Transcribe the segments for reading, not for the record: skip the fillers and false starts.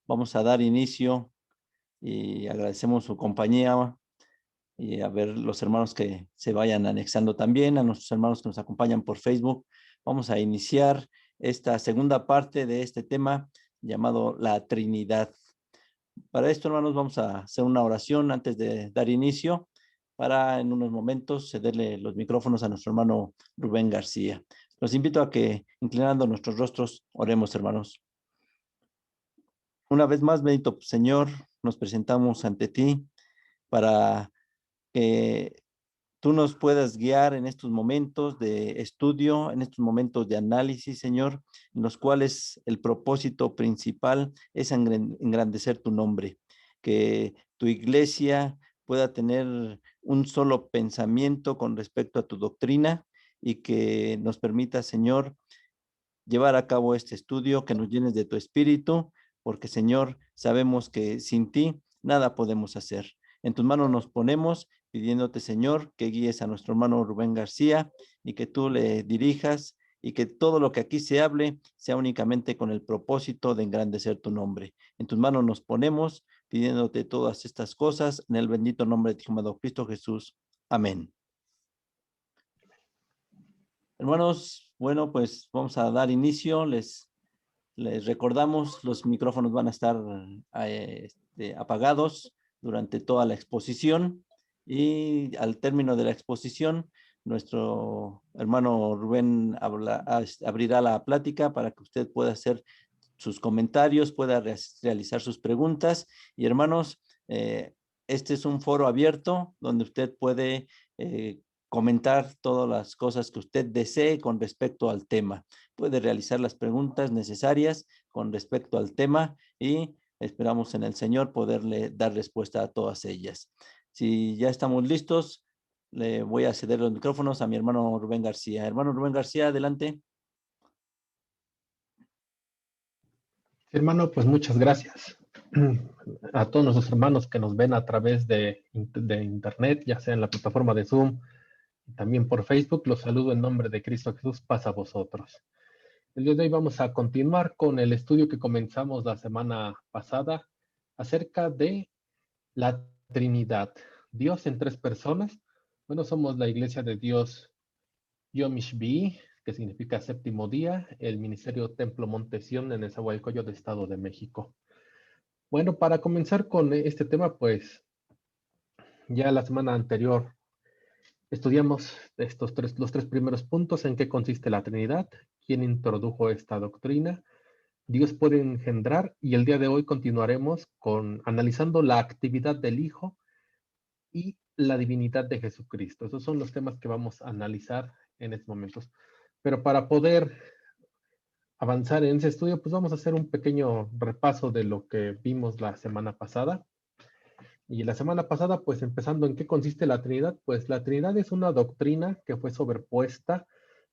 vamos a dar inicio y agradecemos su compañía y a ver los hermanos que se vayan anexando también, a nuestros hermanos que nos acompañan por Facebook. Vamos a iniciar esta segunda parte de este tema llamado la Trinidad. Para esto, hermanos, vamos a hacer una oración antes de dar inicio para en unos momentos cederle los micrófonos a nuestro hermano Rubén García. Los invito a que, inclinando nuestros rostros, oremos, hermanos. Una vez más, bendito Señor, nos presentamos ante ti para que tú nos puedas guiar en estos momentos de estudio, en estos momentos de análisis, Señor, en los cuales el propósito principal es engrandecer tu nombre, que tu iglesia pueda tener un solo pensamiento con respecto a tu doctrina y que nos permita, Señor, llevar a cabo este estudio, que nos llenes de tu espíritu, porque Señor, sabemos que sin ti nada podemos hacer. En tus manos nos ponemos pidiéndote, Señor, que guíes a nuestro hermano Rubén García y que tú le dirijas y que todo lo que aquí se hable sea únicamente con el propósito de engrandecer tu nombre. En tus manos nos ponemos pidiéndote todas estas cosas en el bendito nombre de tu amado Cristo Jesús. Amén. Hermanos, bueno, pues vamos a dar inicio. Les recordamos, los micrófonos van a estar apagados durante toda la exposición y al término de la exposición, nuestro hermano Rubén abrirá la plática para que usted pueda hacer sus comentarios, pueda realizar sus preguntas. Y hermanos, este es un foro abierto donde usted puede comentar todas las cosas que usted desee con respecto al tema. Puede realizar las preguntas necesarias con respecto al tema y esperamos en el Señor poderle dar respuesta a todas ellas. Si ya estamos listos, le voy a ceder los micrófonos a mi hermano Rubén García. Hermano Rubén García, adelante. Hermano, pues muchas gracias a todos nuestros hermanos que nos ven a través de internet, ya sea en la plataforma de Zoom, y también por Facebook. Los saludo en nombre de Cristo Jesús, paz a vosotros. El día de hoy vamos a continuar con el estudio que comenzamos la semana pasada acerca de la Trinidad, Dios en tres personas. Bueno, somos la Iglesia de Dios Yom Shvi, que significa séptimo día, el Ministerio Templo Montesión en Nezahualcóyotl de Estado de México. Bueno, para comenzar con este tema, pues ya la semana anterior estudiamos los tres primeros puntos: en qué consiste la Trinidad, quién introdujo esta doctrina, Dios puede engendrar, y el día de hoy continuaremos analizando la actividad del Hijo y la divinidad de Jesucristo. Esos son los temas que vamos a analizar en estos momentos. Pero para poder avanzar en ese estudio, pues vamos a hacer un pequeño repaso de lo que vimos la semana pasada. Y la semana pasada, pues empezando en qué consiste la Trinidad, pues la Trinidad es una doctrina que fue sobrepuesta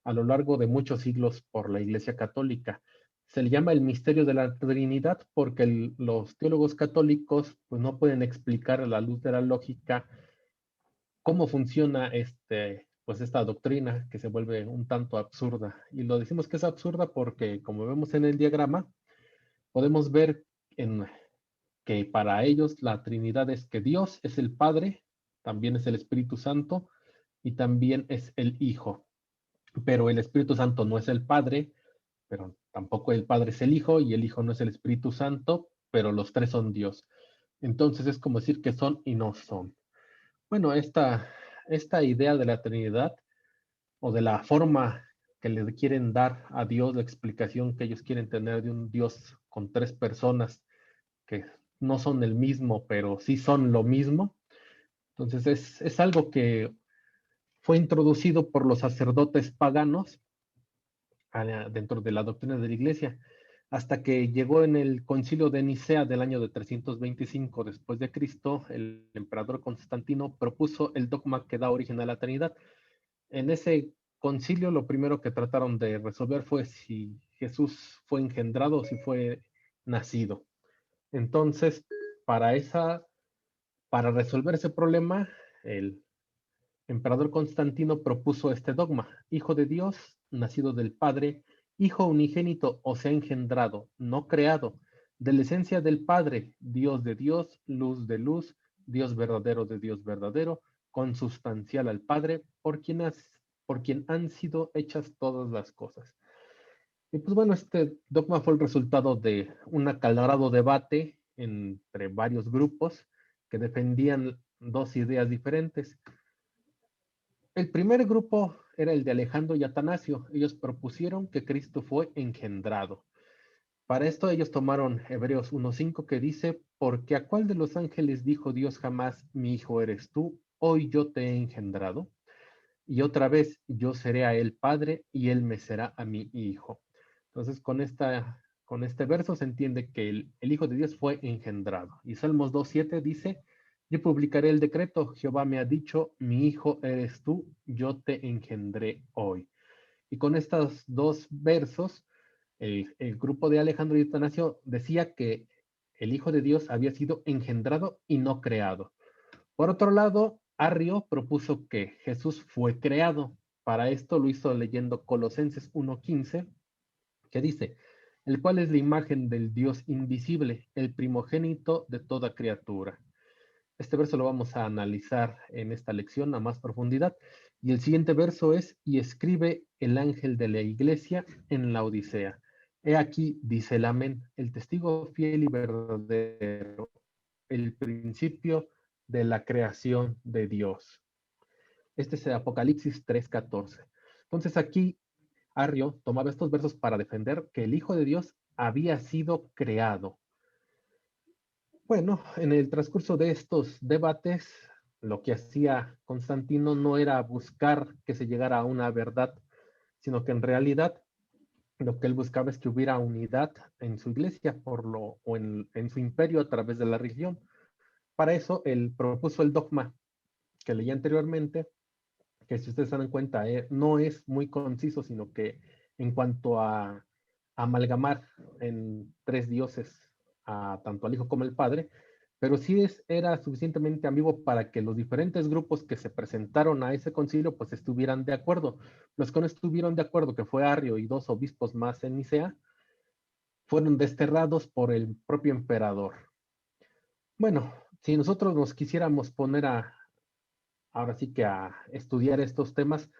a lo largo de muchos siglos por la Iglesia Católica. Se le llama el misterio de la Trinidad porque los teólogos católicos pues no pueden explicar a la luz de la lógica cómo funciona pues esta doctrina, que se vuelve un tanto absurda. Y lo decimos que es absurda porque, como vemos en el diagrama, podemos ver que para ellos la Trinidad es que Dios es el Padre, también es el Espíritu Santo y también es el Hijo. Pero el Espíritu Santo no es el Padre, pero tampoco el Padre es el Hijo, y el Hijo no es el Espíritu Santo, pero los tres son Dios. Entonces es como decir que son y no son. Bueno, esta idea de la Trinidad, o de la forma que le quieren dar a Dios, la explicación que ellos quieren tener de un Dios con tres personas que no son el mismo, pero sí son lo mismo. Entonces es algo que fue introducido por los sacerdotes paganos dentro de la doctrina de la Iglesia, hasta que llegó en el concilio de Nicea del año de 325 después de Cristo. El emperador Constantino propuso el dogma que da origen a la Trinidad. En ese concilio lo primero que trataron de resolver fue si Jesús fue engendrado o si fue nacido. Entonces, para resolver ese problema, el emperador Constantino propuso este dogma: Hijo de Dios, nacido del Padre, Hijo unigénito, o sea, engendrado, no creado, de la esencia del Padre, Dios de Dios, luz de luz, Dios verdadero de Dios verdadero, consubstancial al Padre, por quien han sido hechas todas las cosas. Y pues bueno, este dogma fue el resultado de un acalorado debate entre varios grupos que defendían dos ideas diferentes. El primer grupo era el de Alejandro y Atanasio. Ellos propusieron que Cristo fue engendrado. Para esto ellos tomaron Hebreos 1:5 que dice, porque a cuál de los ángeles dijo Dios jamás, mi hijo eres tú, hoy yo te he engendrado. Y otra vez, yo seré a él padre y él me será a mí hijo. Entonces, con este verso se entiende que el Hijo de Dios fue engendrado. Y Salmos 2:7 dice, yo publicaré el decreto, Jehová me ha dicho, mi hijo eres tú, yo te engendré hoy. Y con estos dos versos, el grupo de Alejandro y Atanasio decía que el Hijo de Dios había sido engendrado y no creado. Por otro lado, Arrio propuso que Jesús fue creado. Para esto lo hizo leyendo Colosenses 1:15, que dice, el cual es la imagen del Dios invisible, el primogénito de toda criatura. Este verso lo vamos a analizar en esta lección a más profundidad. Y el siguiente verso es, y escribe el ángel de la iglesia en la Odisea. He aquí, dice el amén, el testigo fiel y verdadero, el principio de la creación de Dios. Este es el Apocalipsis 3:14. Entonces aquí Arrio tomaba estos versos para defender que el Hijo de Dios había sido creado. Bueno, en el transcurso de estos debates, lo que hacía Constantino no era buscar que se llegara a una verdad, sino que en realidad lo que él buscaba es que hubiera unidad en su iglesia o en su imperio a través de la religión. Para eso, él propuso el dogma que leí anteriormente, que si ustedes se dan cuenta, no es muy conciso, sino que en cuanto a amalgamar en tres dioses, tanto al Hijo como al Padre, pero sí era suficientemente ambiguo para que los diferentes grupos que se presentaron a ese concilio pues estuvieran de acuerdo. Los que no estuvieron de acuerdo, que fue Arrio y dos obispos más en Nicea, fueron desterrados por el propio emperador. Bueno, si nosotros nos quisiéramos poner ahora sí que a estudiar estos temas,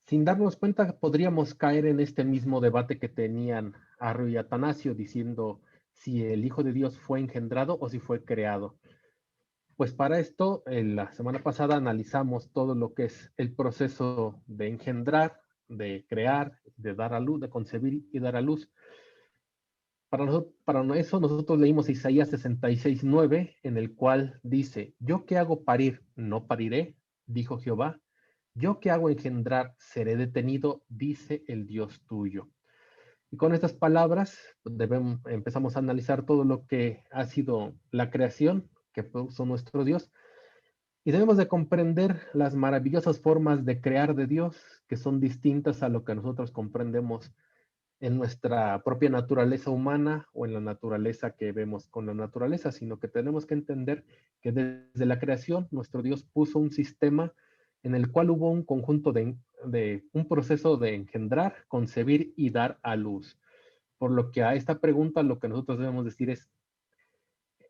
sin darnos cuenta podríamos caer en este mismo debate que tenían Arrio y Atanasio diciendo si el Hijo de Dios fue engendrado o si fue creado. Pues para esto, la semana pasada analizamos todo lo que es el proceso de engendrar, de crear, de dar a luz, de concebir y dar a luz. Para eso nosotros leímos Isaías 66:9, en el cual dice, yo que hago parir, no pariré, dijo Jehová, yo que hago engendrar, seré detenido, dice el Dios tuyo. Y con estas palabras empezamos a analizar todo lo que ha sido la creación que puso nuestro Dios. Y debemos de comprender las maravillosas formas de crear de Dios, que son distintas a lo que nosotros comprendemos en nuestra propia naturaleza humana o en la naturaleza que vemos con la naturaleza, sino que tenemos que entender que desde la creación nuestro Dios puso un sistema en el cual hubo un conjunto de un proceso de engendrar, concebir y dar a luz. Por lo que a esta pregunta lo que nosotros debemos decir es,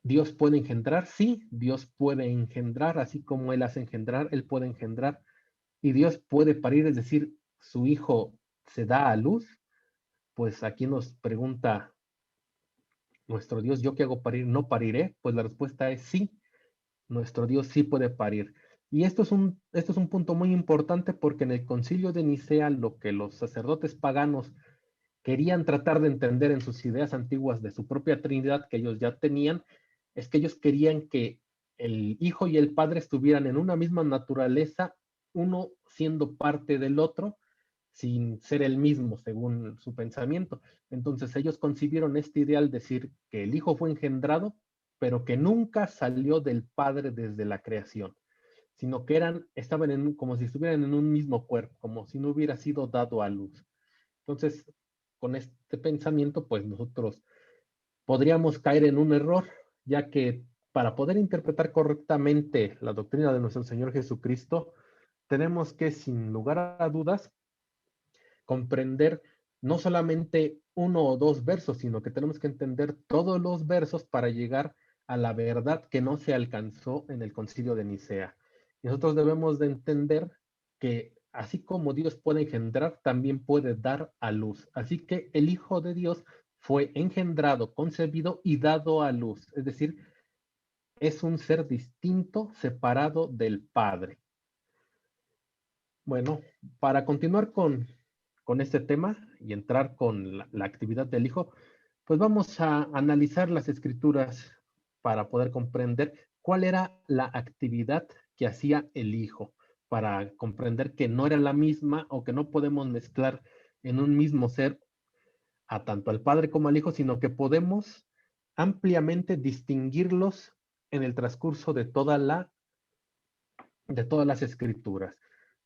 ¿Dios puede engendrar? Sí, Dios puede engendrar, así como Él hace engendrar, Él puede engendrar. Y Dios puede parir, es decir, su Hijo se da a luz. Pues aquí nos pregunta nuestro Dios, ¿yo qué hago parir? ¿No pariré? Pues la respuesta es sí, nuestro Dios sí puede parir. Y esto es un punto muy importante porque en el concilio de Nicea lo que los sacerdotes paganos querían tratar de entender en sus ideas antiguas de su propia Trinidad que ellos ya tenían, es que ellos querían que el Hijo y el Padre estuvieran en una misma naturaleza, uno siendo parte del otro, sin ser el mismo, según su pensamiento. Entonces ellos concibieron este ideal, decir que el Hijo fue engendrado, pero que nunca salió del Padre desde la creación, sino que estaban como si estuvieran en un mismo cuerpo, como si no hubiera sido dado a luz. Entonces, con este pensamiento, pues nosotros podríamos caer en un error, ya que para poder interpretar correctamente la doctrina de nuestro Señor Jesucristo, tenemos que, sin lugar a dudas, comprender no solamente uno o dos versos, sino que tenemos que entender todos los versos para llegar a la verdad que no se alcanzó en el Concilio de Nicea. Y nosotros debemos de entender que así como Dios puede engendrar, también puede dar a luz. Así que el Hijo de Dios fue engendrado, concebido y dado a luz. Es decir, es un ser distinto, separado del Padre. Bueno, para continuar con este tema y entrar con la actividad del Hijo, pues vamos a analizar las escrituras para poder comprender cuál era la actividad que hacía el Hijo, para comprender que no era la misma o que no podemos mezclar en un mismo ser a tanto al Padre como al Hijo, sino que podemos ampliamente distinguirlos en el transcurso de todas las escrituras,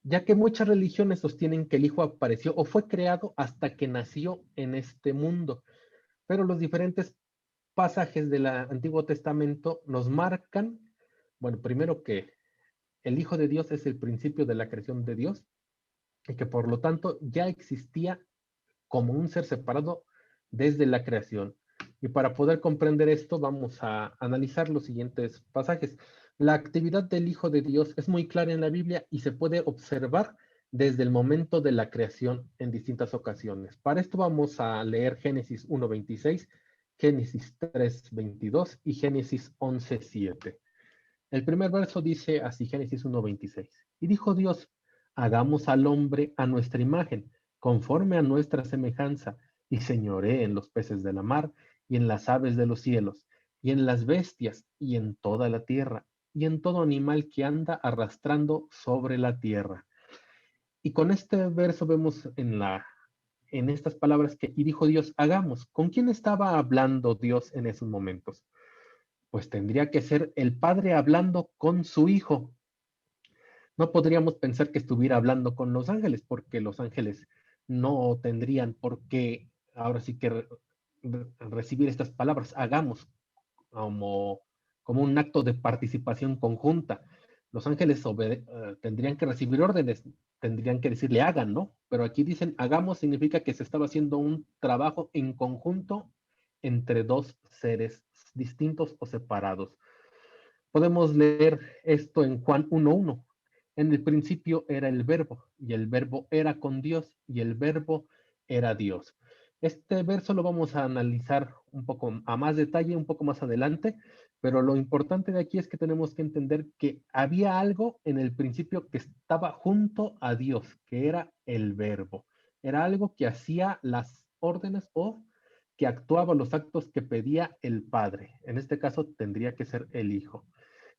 ya que muchas religiones sostienen que el Hijo apareció o fue creado hasta que nació en este mundo, pero los diferentes pasajes del Antiguo Testamento nos marcan, bueno, primero que el Hijo de Dios es el principio de la creación de Dios y que por lo tanto ya existía como un ser separado desde la creación. Y para poder comprender esto, vamos a analizar los siguientes pasajes. La actividad del Hijo de Dios es muy clara en la Biblia y se puede observar desde el momento de la creación en distintas ocasiones. Para esto vamos a leer Génesis 1:26, Génesis 3:22 y Génesis 11:7. El primer verso dice así, Génesis 1:26. Y dijo Dios, hagamos al hombre a nuestra imagen, conforme a nuestra semejanza, y señoree en los peces de la mar, y en las aves de los cielos, y en las bestias, y en toda la tierra, y en todo animal que anda arrastrando sobre la tierra. Y con este verso vemos en estas palabras que, y dijo Dios, hagamos. ¿Con quién estaba hablando Dios en esos momentos? Pues tendría que ser el Padre hablando con su Hijo. No podríamos pensar que estuviera hablando con los ángeles, porque los ángeles no tendrían por qué, ahora sí que recibir estas palabras, hagamos como, como un acto de participación conjunta. Los ángeles tendrían que recibir órdenes, tendrían que decirle hagan, ¿no? Pero aquí dicen hagamos significa que se estaba haciendo un trabajo en conjunto entre dos seres distintos o separados. Podemos leer esto en Juan 1:1. En el principio era el verbo, y el verbo era con Dios, y el verbo era Dios. Este verso lo vamos a analizar un poco a más detalle, un poco más adelante, pero lo importante de aquí es que tenemos que entender que había algo en el principio que estaba junto a Dios, que era el verbo. Era algo que hacía las órdenes o que actuaba los actos que pedía el Padre. En este caso tendría que ser el Hijo.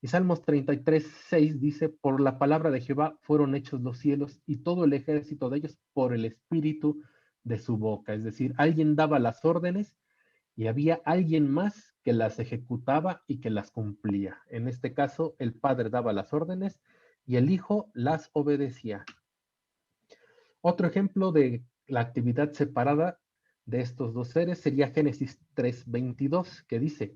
Y Salmos 33:6 dice, por la palabra de Jehová fueron hechos los cielos y todo el ejército de ellos por el espíritu de su boca. Es decir, alguien daba las órdenes y había alguien más que las ejecutaba y que las cumplía. En este caso, el Padre daba las órdenes y el Hijo las obedecía. Otro ejemplo de la actividad separada de estos dos seres sería Génesis 3:22, que dice,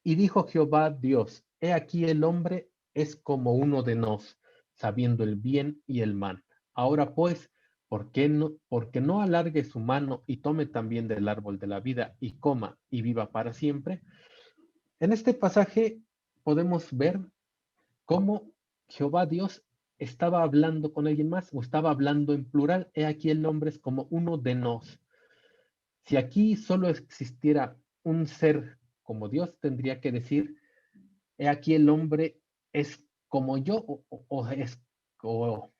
y dijo Jehová Dios, he aquí el hombre es como uno de nos, sabiendo el bien y el mal. Ahora pues, porque no alargue su mano y tome también del árbol de la vida y coma y viva para siempre? En este pasaje podemos ver cómo Jehová Dios estaba hablando con alguien más o estaba hablando en plural. He aquí el hombre es como uno de nos. Si aquí solo existiera un ser como Dios, tendría que decir, he aquí el hombre es como yo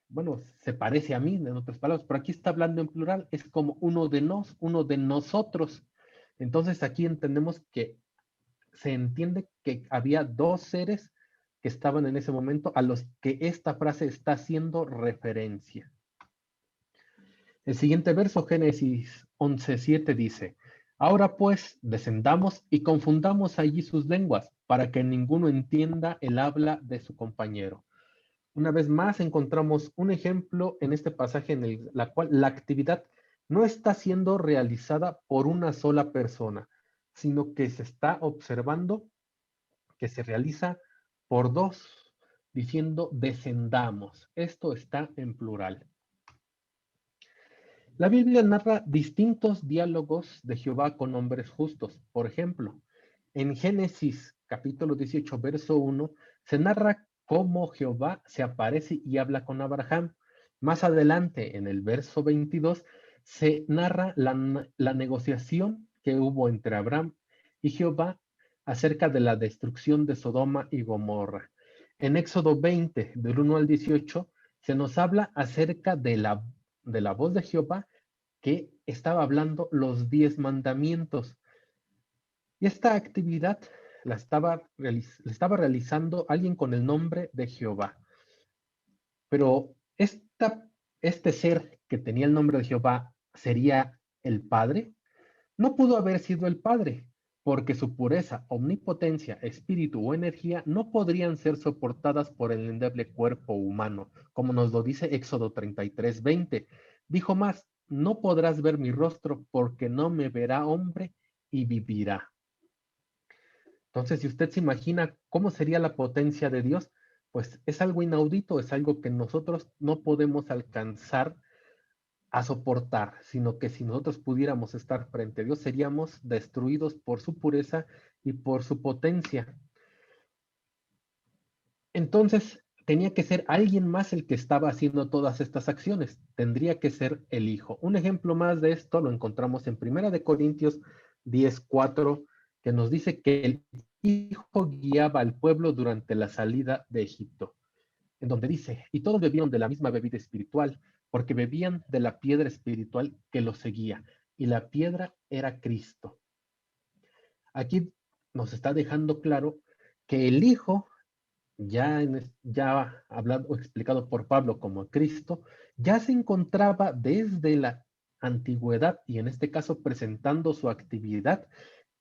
bueno, se parece a mí, en otras palabras, pero aquí está hablando en plural, es como uno de nos, uno de nosotros. Entonces aquí entendemos que se entiende que había dos seres que estaban en ese momento a los que esta frase está haciendo referencia. El siguiente verso, Génesis 11:7 dice, ahora pues descendamos y confundamos allí sus lenguas para que ninguno entienda el habla de su compañero. Una vez más encontramos un ejemplo en este pasaje en la cual la actividad no está siendo realizada por una sola persona, sino que se está observando que se realiza por dos, diciendo descendamos. Esto está en plural. La Biblia narra distintos diálogos de Jehová con hombres justos. Por ejemplo, en Génesis capítulo 18, verso 1, se narra cómo Jehová se aparece y habla con Abraham. Más adelante, en el verso 22, se narra la negociación que hubo entre Abraham y Jehová acerca de la destrucción de Sodoma y Gomorra. En Éxodo 20, del 1 al 18, se nos habla acerca de la voz de Jehová que estaba hablando los 10 mandamientos. Y esta actividad la estaba realizando alguien con el nombre de Jehová. Pero este ser que tenía el nombre de Jehová sería el Padre. No pudo haber sido el Padre, porque su pureza, omnipotencia, espíritu o energía no podrían ser soportadas por el endeble cuerpo humano, como nos lo dice Éxodo 33:20. Dijo más, no podrás ver mi rostro porque no me verá hombre y vivirá. Entonces, si usted se imagina cómo sería la potencia de Dios, pues es algo inaudito, es algo que nosotros no podemos alcanzar a soportar, sino que si nosotros pudiéramos estar frente a Dios, seríamos destruidos por su pureza y por su potencia. Entonces, tenía que ser alguien más el que estaba haciendo todas estas acciones. Tendría que ser el Hijo. Un ejemplo más de esto lo encontramos en 1 Corintios 10:4, que nos dice que el Hijo guiaba al pueblo durante la salida de Egipto, en donde dice, y todos bebieron de la misma bebida espiritual, porque bebían de la piedra espiritual que los seguía, y la piedra era Cristo. Aquí nos está dejando claro que el Hijo, ya hablado o explicado por Pablo como Cristo, ya se encontraba desde la antigüedad y en este caso presentando su actividad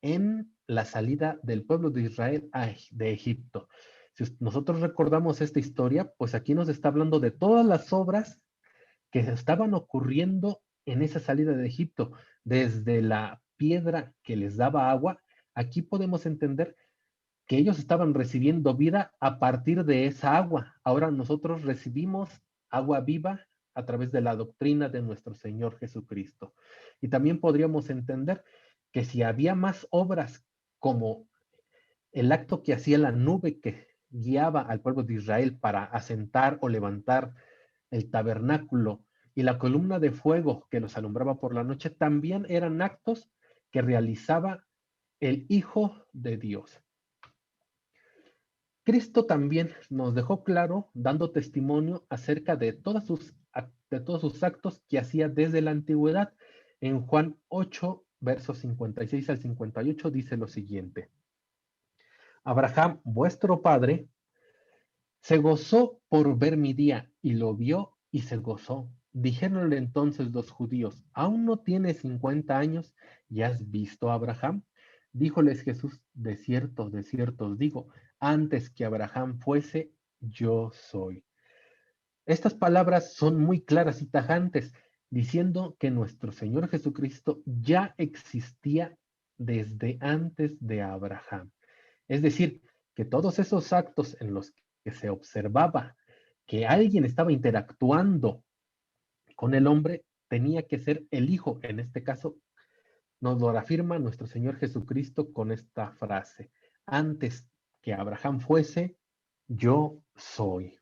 en la salida del pueblo de Israel de Egipto. Si nosotros recordamos esta historia, pues aquí nos está hablando de todas las obras que estaban ocurriendo en esa salida de Egipto, desde la piedra que les daba agua. Aquí podemos entender que ellos estaban recibiendo vida a partir de esa agua. Ahora nosotros recibimos agua viva a través de la doctrina de nuestro Señor Jesucristo. Y también podríamos entender que si había más obras como el acto que hacía la nube que guiaba al pueblo de Israel para asentar o levantar el tabernáculo y la columna de fuego que los alumbraba por la noche, también eran actos que realizaba el Hijo de Dios. Cristo también nos dejó claro, dando testimonio acerca de todos sus actos que hacía desde la antigüedad. En Juan 8, versos 56 al 58, dice lo siguiente. Abraham, vuestro padre, se gozó por ver mi día y lo vio y se gozó. Dijéronle entonces los judíos, ¿aún no tienes 50 años y has visto a Abraham? Díjoles Jesús, de cierto os digo, antes que Abraham fuese, yo soy. Estas palabras son muy claras y tajantes, diciendo que nuestro Señor Jesucristo ya existía desde antes de Abraham. Es decir, que todos esos actos en los que se observaba que alguien estaba interactuando con el hombre, tenía que ser el Hijo. En este caso, nos lo afirma nuestro Señor Jesucristo con esta frase. Antes que Abraham fuese, yo soy.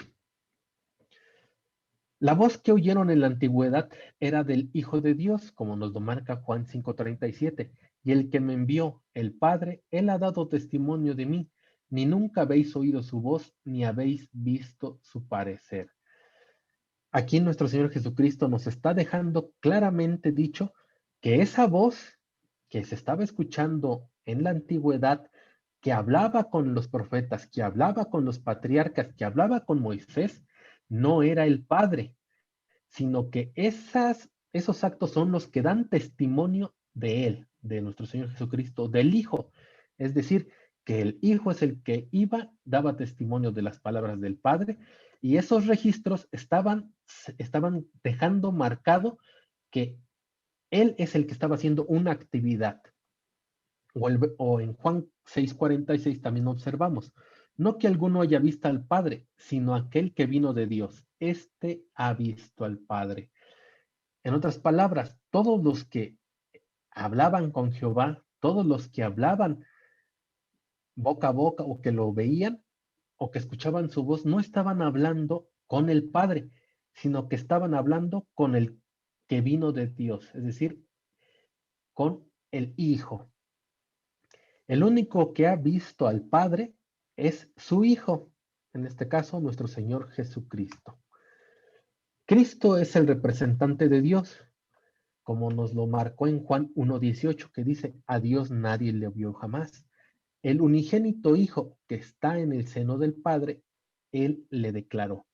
La voz que oyeron en la antigüedad era del Hijo de Dios, como nos lo marca Juan 5:37, y el que me envió, el Padre, él ha dado testimonio de mí, ni nunca habéis oído su voz, ni habéis visto su parecer. Aquí nuestro Señor Jesucristo nos está dejando claramente dicho que esa voz que se estaba escuchando en la antigüedad, que hablaba con los profetas, que hablaba con los patriarcas, que hablaba con Moisés, no era el Padre, sino que esos actos son los que dan testimonio de Él, de nuestro Señor Jesucristo, del Hijo. Es decir, que el Hijo es el que iba, daba testimonio de las palabras del Padre, y esos registros estaban dejando marcado que Él es el que estaba haciendo una actividad. O en Juan 6:46 también observamos, no que alguno haya visto al Padre, sino aquel que vino de Dios. Este ha visto al Padre. En otras palabras, todos los que hablaban con Jehová, todos los que hablaban boca a boca o que lo veían o que escuchaban su voz, no estaban hablando con el Padre, sino que estaban hablando con el que vino de Dios, es decir, con el Hijo. El único que ha visto al Padre es su Hijo, en este caso nuestro Señor Jesucristo. Cristo es el representante de Dios, como nos lo marcó en Juan 1:18, que dice, a Dios nadie le vio jamás. El unigénito Hijo que está en el seno del Padre, Él le declaró.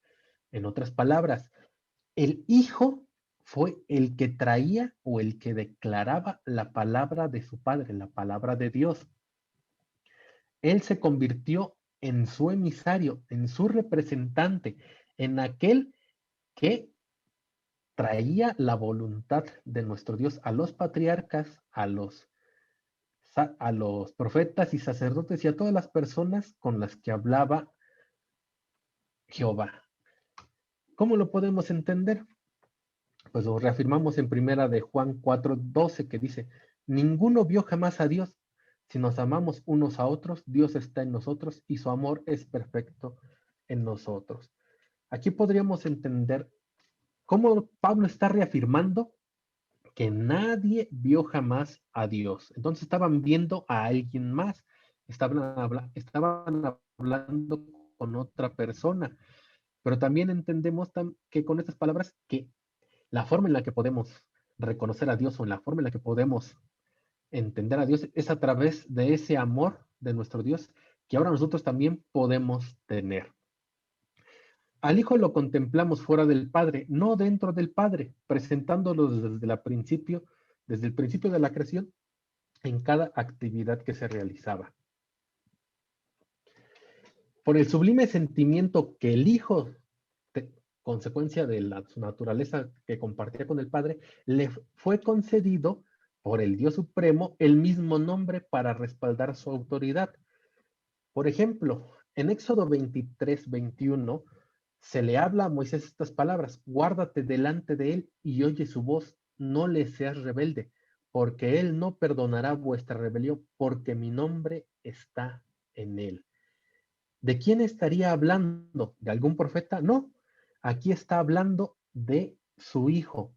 En otras palabras, el Hijo fue el que traía o el que declaraba la palabra de su Padre, la palabra de Dios. Él se convirtió en su emisario, en su representante, en aquel que traía la voluntad de nuestro Dios a los patriarcas, a los profetas y sacerdotes y a todas las personas con las que hablaba Jehová. ¿Cómo lo podemos entender? Pues lo reafirmamos en primera de Juan 4:12, que dice, ninguno vio jamás a Dios. Si nos amamos unos a otros, Dios está en nosotros y su amor es perfecto en nosotros. Aquí podríamos entender cómo Pablo está reafirmando que nadie vio jamás a Dios. Entonces estaban viendo a alguien más, estaban hablando con otra persona, pero también entendemos que con estas palabras que la forma en la que podemos reconocer a Dios o en la forma en la que podemos entender a Dios es a través de ese amor de nuestro Dios que ahora nosotros también podemos tener. Al Hijo lo contemplamos fuera del Padre, no dentro del Padre, presentándolo desde el principio de la creación, en cada actividad que se realizaba. Por el sublime sentimiento que el Hijo, consecuencia de su naturaleza que compartía con el Padre, le fue concedido por el Dios Supremo el mismo nombre para respaldar su autoridad. Por ejemplo, en Éxodo 23:21 se le habla a Moisés estas palabras: guárdate delante de él y oye su voz, no le seas rebelde, porque él no perdonará vuestra rebelión, porque mi nombre está en él. ¿De quién estaría hablando? ¿De algún profeta? No, aquí está hablando de su hijo.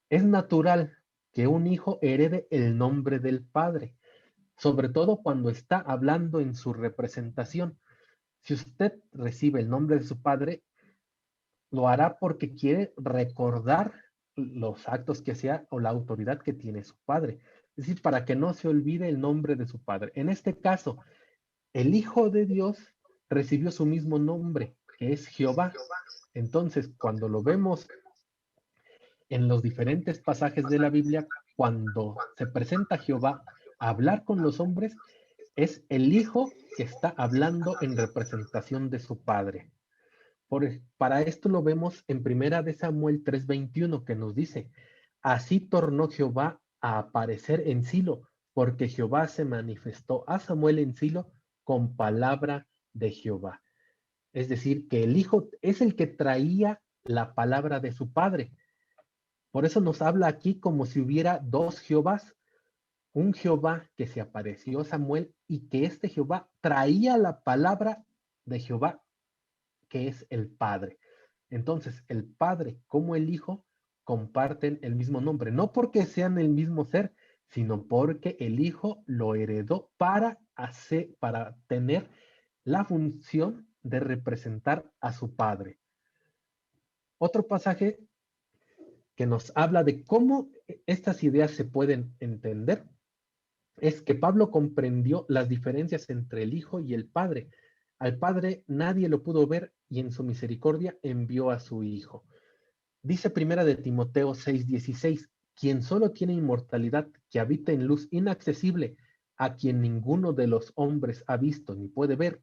Es natural que un hijo herede el nombre del padre, sobre todo cuando está hablando en su representación. Si usted recibe el nombre de su padre, lo hará porque quiere recordar los actos que hacía o la autoridad que tiene su padre. Es decir, para que no se olvide el nombre de su padre. En este caso, el Hijo de Dios recibió su mismo nombre, que es Jehová. Entonces, cuando lo vemos en los diferentes pasajes de la Biblia, cuando se presenta Jehová a hablar con los hombres, es el Hijo que está hablando en representación de su Padre. Para esto lo vemos en primera de Samuel 3:21, que nos dice, así tornó Jehová a aparecer en Silo, porque Jehová se manifestó a Samuel en Silo con palabra de Jehová. Es decir, que el Hijo es el que traía la palabra de su Padre. Por eso nos habla aquí como si hubiera dos Jehovás, un Jehová que se apareció a Samuel y que este Jehová traía la palabra de Jehová, que es el Padre. Entonces, el Padre como el Hijo comparten el mismo nombre, no porque sean el mismo ser, sino porque el Hijo lo heredó para tener la función de representar a su Padre. Otro pasaje que nos habla de cómo estas ideas se pueden entender es que Pablo comprendió las diferencias entre el Hijo y el Padre. Al Padre nadie lo pudo ver y en su misericordia envió a su Hijo. Dice primera de Timoteo 6:16, quien solo tiene inmortalidad, que habita en luz inaccesible, a quien ninguno de los hombres ha visto ni puede ver,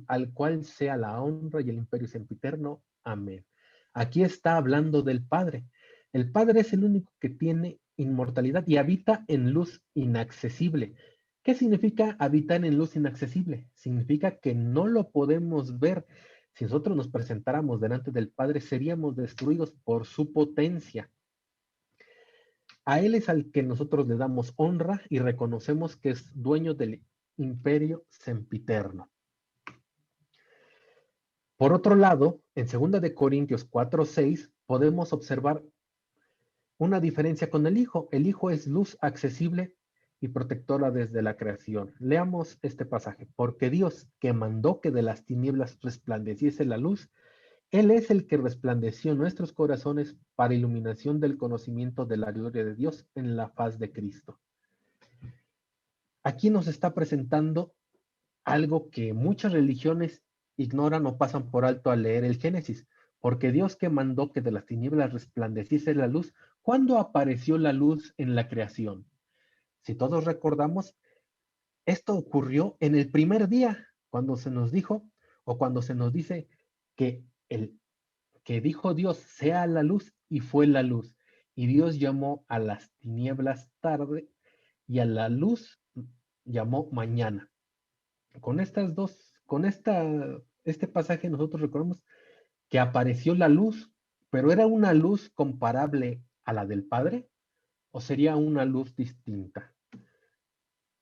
al cual sea la honra y el imperio sempiterno. Amén. Aquí está hablando del Padre. El Padre es el único que tiene inmortalidad y habita en luz inaccesible. ¿Qué significa habitar en luz inaccesible? Significa que no lo podemos ver. Si nosotros nos presentáramos delante del Padre, seríamos destruidos por su potencia. A Él es al que nosotros le damos honra y reconocemos que es dueño del imperio sempiterno. Por otro lado, en 2 Corintios 4:6 podemos observar una diferencia con el Hijo. El Hijo es luz accesible y protectora desde la creación. Leamos este pasaje. Porque Dios, que mandó que de las tinieblas resplandeciese la luz, Él es el que resplandeció en nuestros corazones para iluminación del conocimiento de la gloria de Dios en la faz de Cristo. Aquí nos está presentando algo que muchas religiones ignoran o pasan por alto al leer el Génesis. Porque Dios, que mandó que de las tinieblas resplandeciese la luz, ¿cuándo apareció la luz en la creación? Si todos recordamos, esto ocurrió en el primer día, cuando se nos dijo, o cuando se nos dice que que dijo Dios, sea la luz, y fue la luz. Y Dios llamó a las tinieblas tarde y a la luz llamó mañana. Este pasaje nosotros recordamos que apareció la luz, pero ¿era una luz comparable a la del Padre o sería una luz distinta?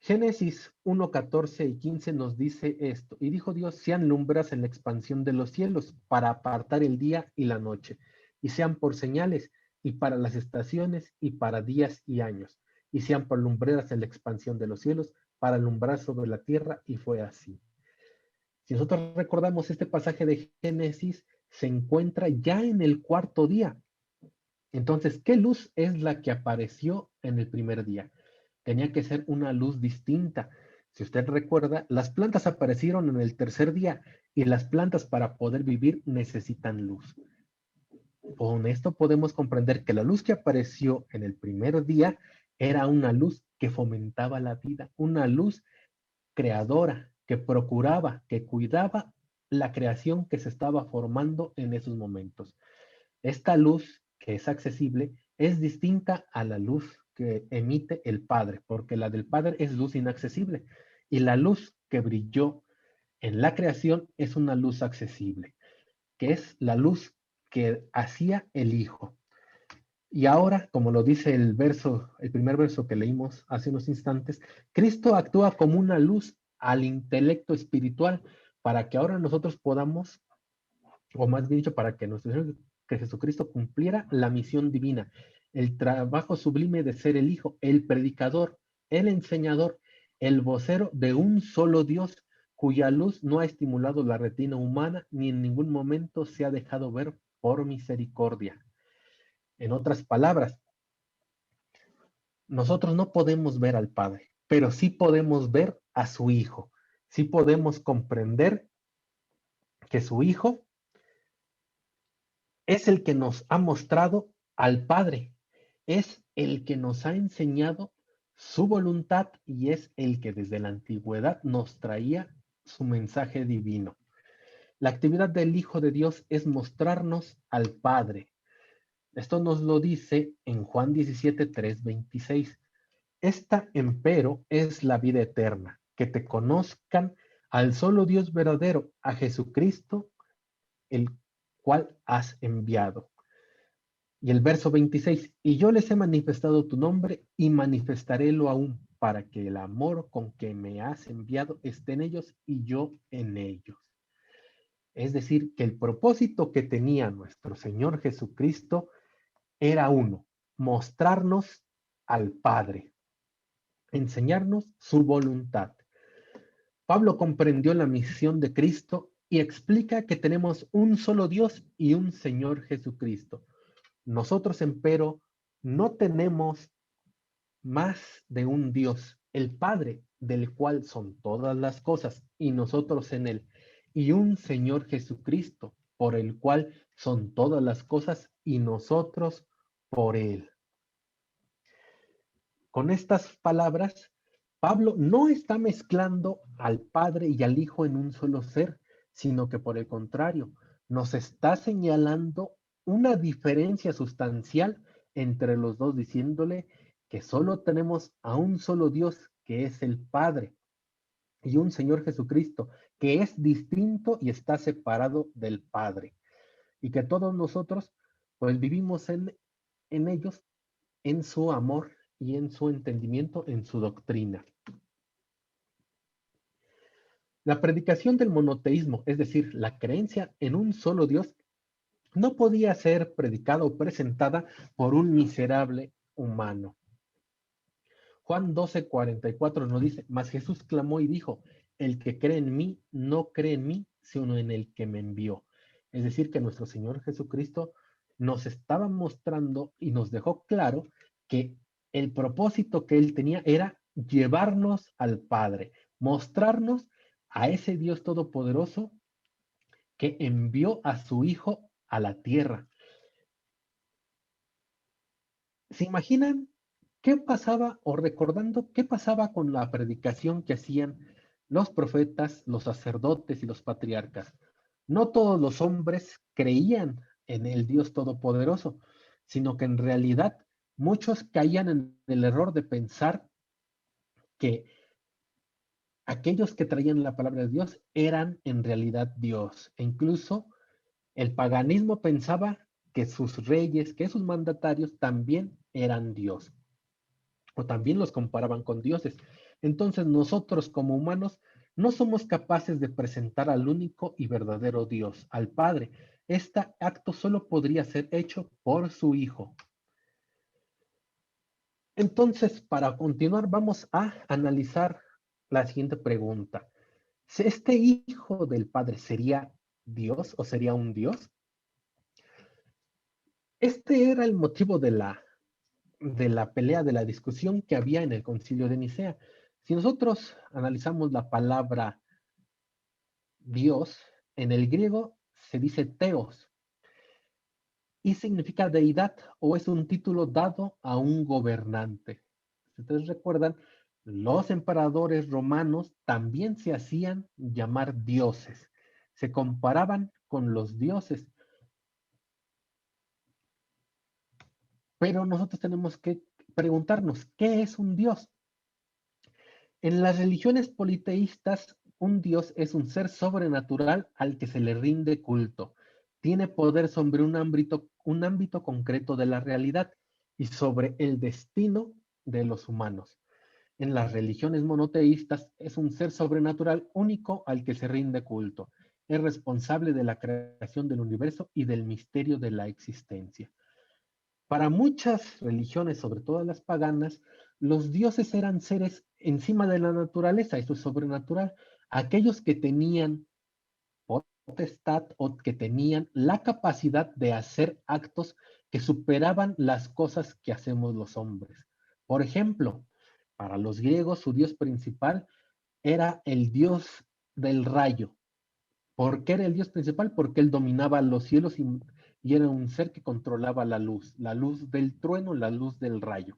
Génesis 1:14 y 15 nos dice esto. Y dijo Dios, sean lumbras en la expansión de los cielos, para apartar el día y la noche, y sean por señales, y para las estaciones, y para días y años, y sean por lumbreras en la expansión de los cielos, para alumbrar sobre la tierra, y fue así. Si nosotros recordamos este pasaje de Génesis, se encuentra ya en el cuarto día. Entonces, ¿qué luz es la que apareció en el primer día? Tenía que ser una luz distinta. Si usted recuerda, las plantas aparecieron en el tercer día y las plantas para poder vivir necesitan luz. Con esto podemos comprender que la luz que apareció en el primer día era una luz que fomentaba la vida, una luz creadora, que procuraba, que cuidaba la creación que se estaba formando en esos momentos. Esta luz, que es accesible, es distinta a la luz que emite el Padre, porque la del Padre es luz inaccesible y la luz que brilló en la creación es una luz accesible, que es la luz que hacía el Hijo. Y ahora, como lo dice el primer verso que leímos hace unos instantes, Cristo actúa como una luz al intelecto espiritual para que ahora nosotros podamos, o más bien dicho, para que nuestro Señor que Jesucristo cumpliera la misión divina, el trabajo sublime de ser el Hijo, el predicador, el enseñador, el vocero de un solo Dios, cuya luz no ha estimulado la retina humana ni en ningún momento se ha dejado ver por misericordia. En otras palabras, nosotros no podemos ver al Padre, pero sí podemos ver a su Hijo. Sí podemos comprender que su Hijo es el que nos ha mostrado al Padre, es el que nos ha enseñado su voluntad y es el que desde la antigüedad nos traía su mensaje divino. La actividad del Hijo de Dios es mostrarnos al Padre. Esto nos lo dice en Juan 17:3-26. Esta, empero, es la vida eterna, que te conozcan al solo Dios verdadero, a Jesucristo, el cual has enviado. Y el verso 26, y yo les he manifestado tu nombre y manifestarélo aún, para que el amor con que me has enviado esté en ellos y yo en ellos. Es decir, que el propósito que tenía nuestro Señor Jesucristo era uno, mostrarnos al Padre, enseñarnos su voluntad. Pablo comprendió la misión de Cristo y explica que tenemos un solo Dios y un Señor Jesucristo. Nosotros, empero, no tenemos más de un Dios, el Padre, del cual son todas las cosas, y nosotros en él, y un Señor Jesucristo, por el cual son todas las cosas, y nosotros por él. Con estas palabras, Pablo no está mezclando al Padre y al Hijo en un solo ser, sino que por el contrario, nos está señalando una diferencia sustancial entre los dos, diciéndole que solo tenemos a un solo Dios, que es el Padre, y un Señor Jesucristo, que es distinto y está separado del Padre, y que todos nosotros, pues vivimos en ellos en su amor y en su entendimiento, en su doctrina. La predicación del monoteísmo, es decir, la creencia en un solo Dios, no podía ser predicada o presentada por un miserable humano. Juan 12:44 nos dice, mas Jesús clamó y dijo, el que cree en mí, no cree en mí, sino en el que me envió. Es decir, que nuestro Señor Jesucristo nos estaba mostrando y nos dejó claro que el propósito que Él tenía era llevarnos al Padre, mostrarnos a ese Dios todopoderoso que envió a su Hijo a la tierra. ¿Se imaginan qué pasaba o recordando qué pasaba con la predicación que hacían los profetas, los sacerdotes y los patriarcas? No todos los hombres creían en el Dios Todopoderoso, sino que en realidad muchos caían en el error de pensar que aquellos que traían la palabra de Dios eran en realidad Dios. E incluso el paganismo pensaba que sus reyes, que sus mandatarios también eran Dios, o también los comparaban con dioses. Entonces nosotros como humanos no somos capaces de presentar al único y verdadero Dios, al Padre. Este acto solo podría ser hecho por su Hijo. Entonces, para continuar, vamos a analizar la siguiente pregunta. ¿Este Hijo del Padre sería Dios o sería un Dios? Este era el motivo de la pelea, de la discusión que había en el concilio de Nicea. Si nosotros analizamos la palabra Dios, en el griego se dice teos y significa deidad o es un título dado a un gobernante. Si ustedes recuerdan, los emperadores romanos también se hacían llamar dioses, se comparaban con los dioses, pero nosotros tenemos que preguntarnos, ¿qué es un dios? En las religiones politeístas, un dios es un ser sobrenatural al que se le rinde culto. Tiene poder sobre un ámbito concreto de la realidad y sobre el destino de los humanos. En las religiones monoteístas es un ser sobrenatural único al que se rinde culto. Es responsable de la creación del universo y del misterio de la existencia. Para muchas religiones, sobre todo las paganas, los dioses eran seres encima de la naturaleza, eso es sobrenatural, aquellos que tenían potestad o que tenían la capacidad de hacer actos que superaban las cosas que hacemos los hombres. Por ejemplo, para los griegos su dios principal era el dios del rayo. ¿Por qué era el dios principal? Porque él dominaba los cielos y era un ser que controlaba la luz del trueno, la luz del rayo.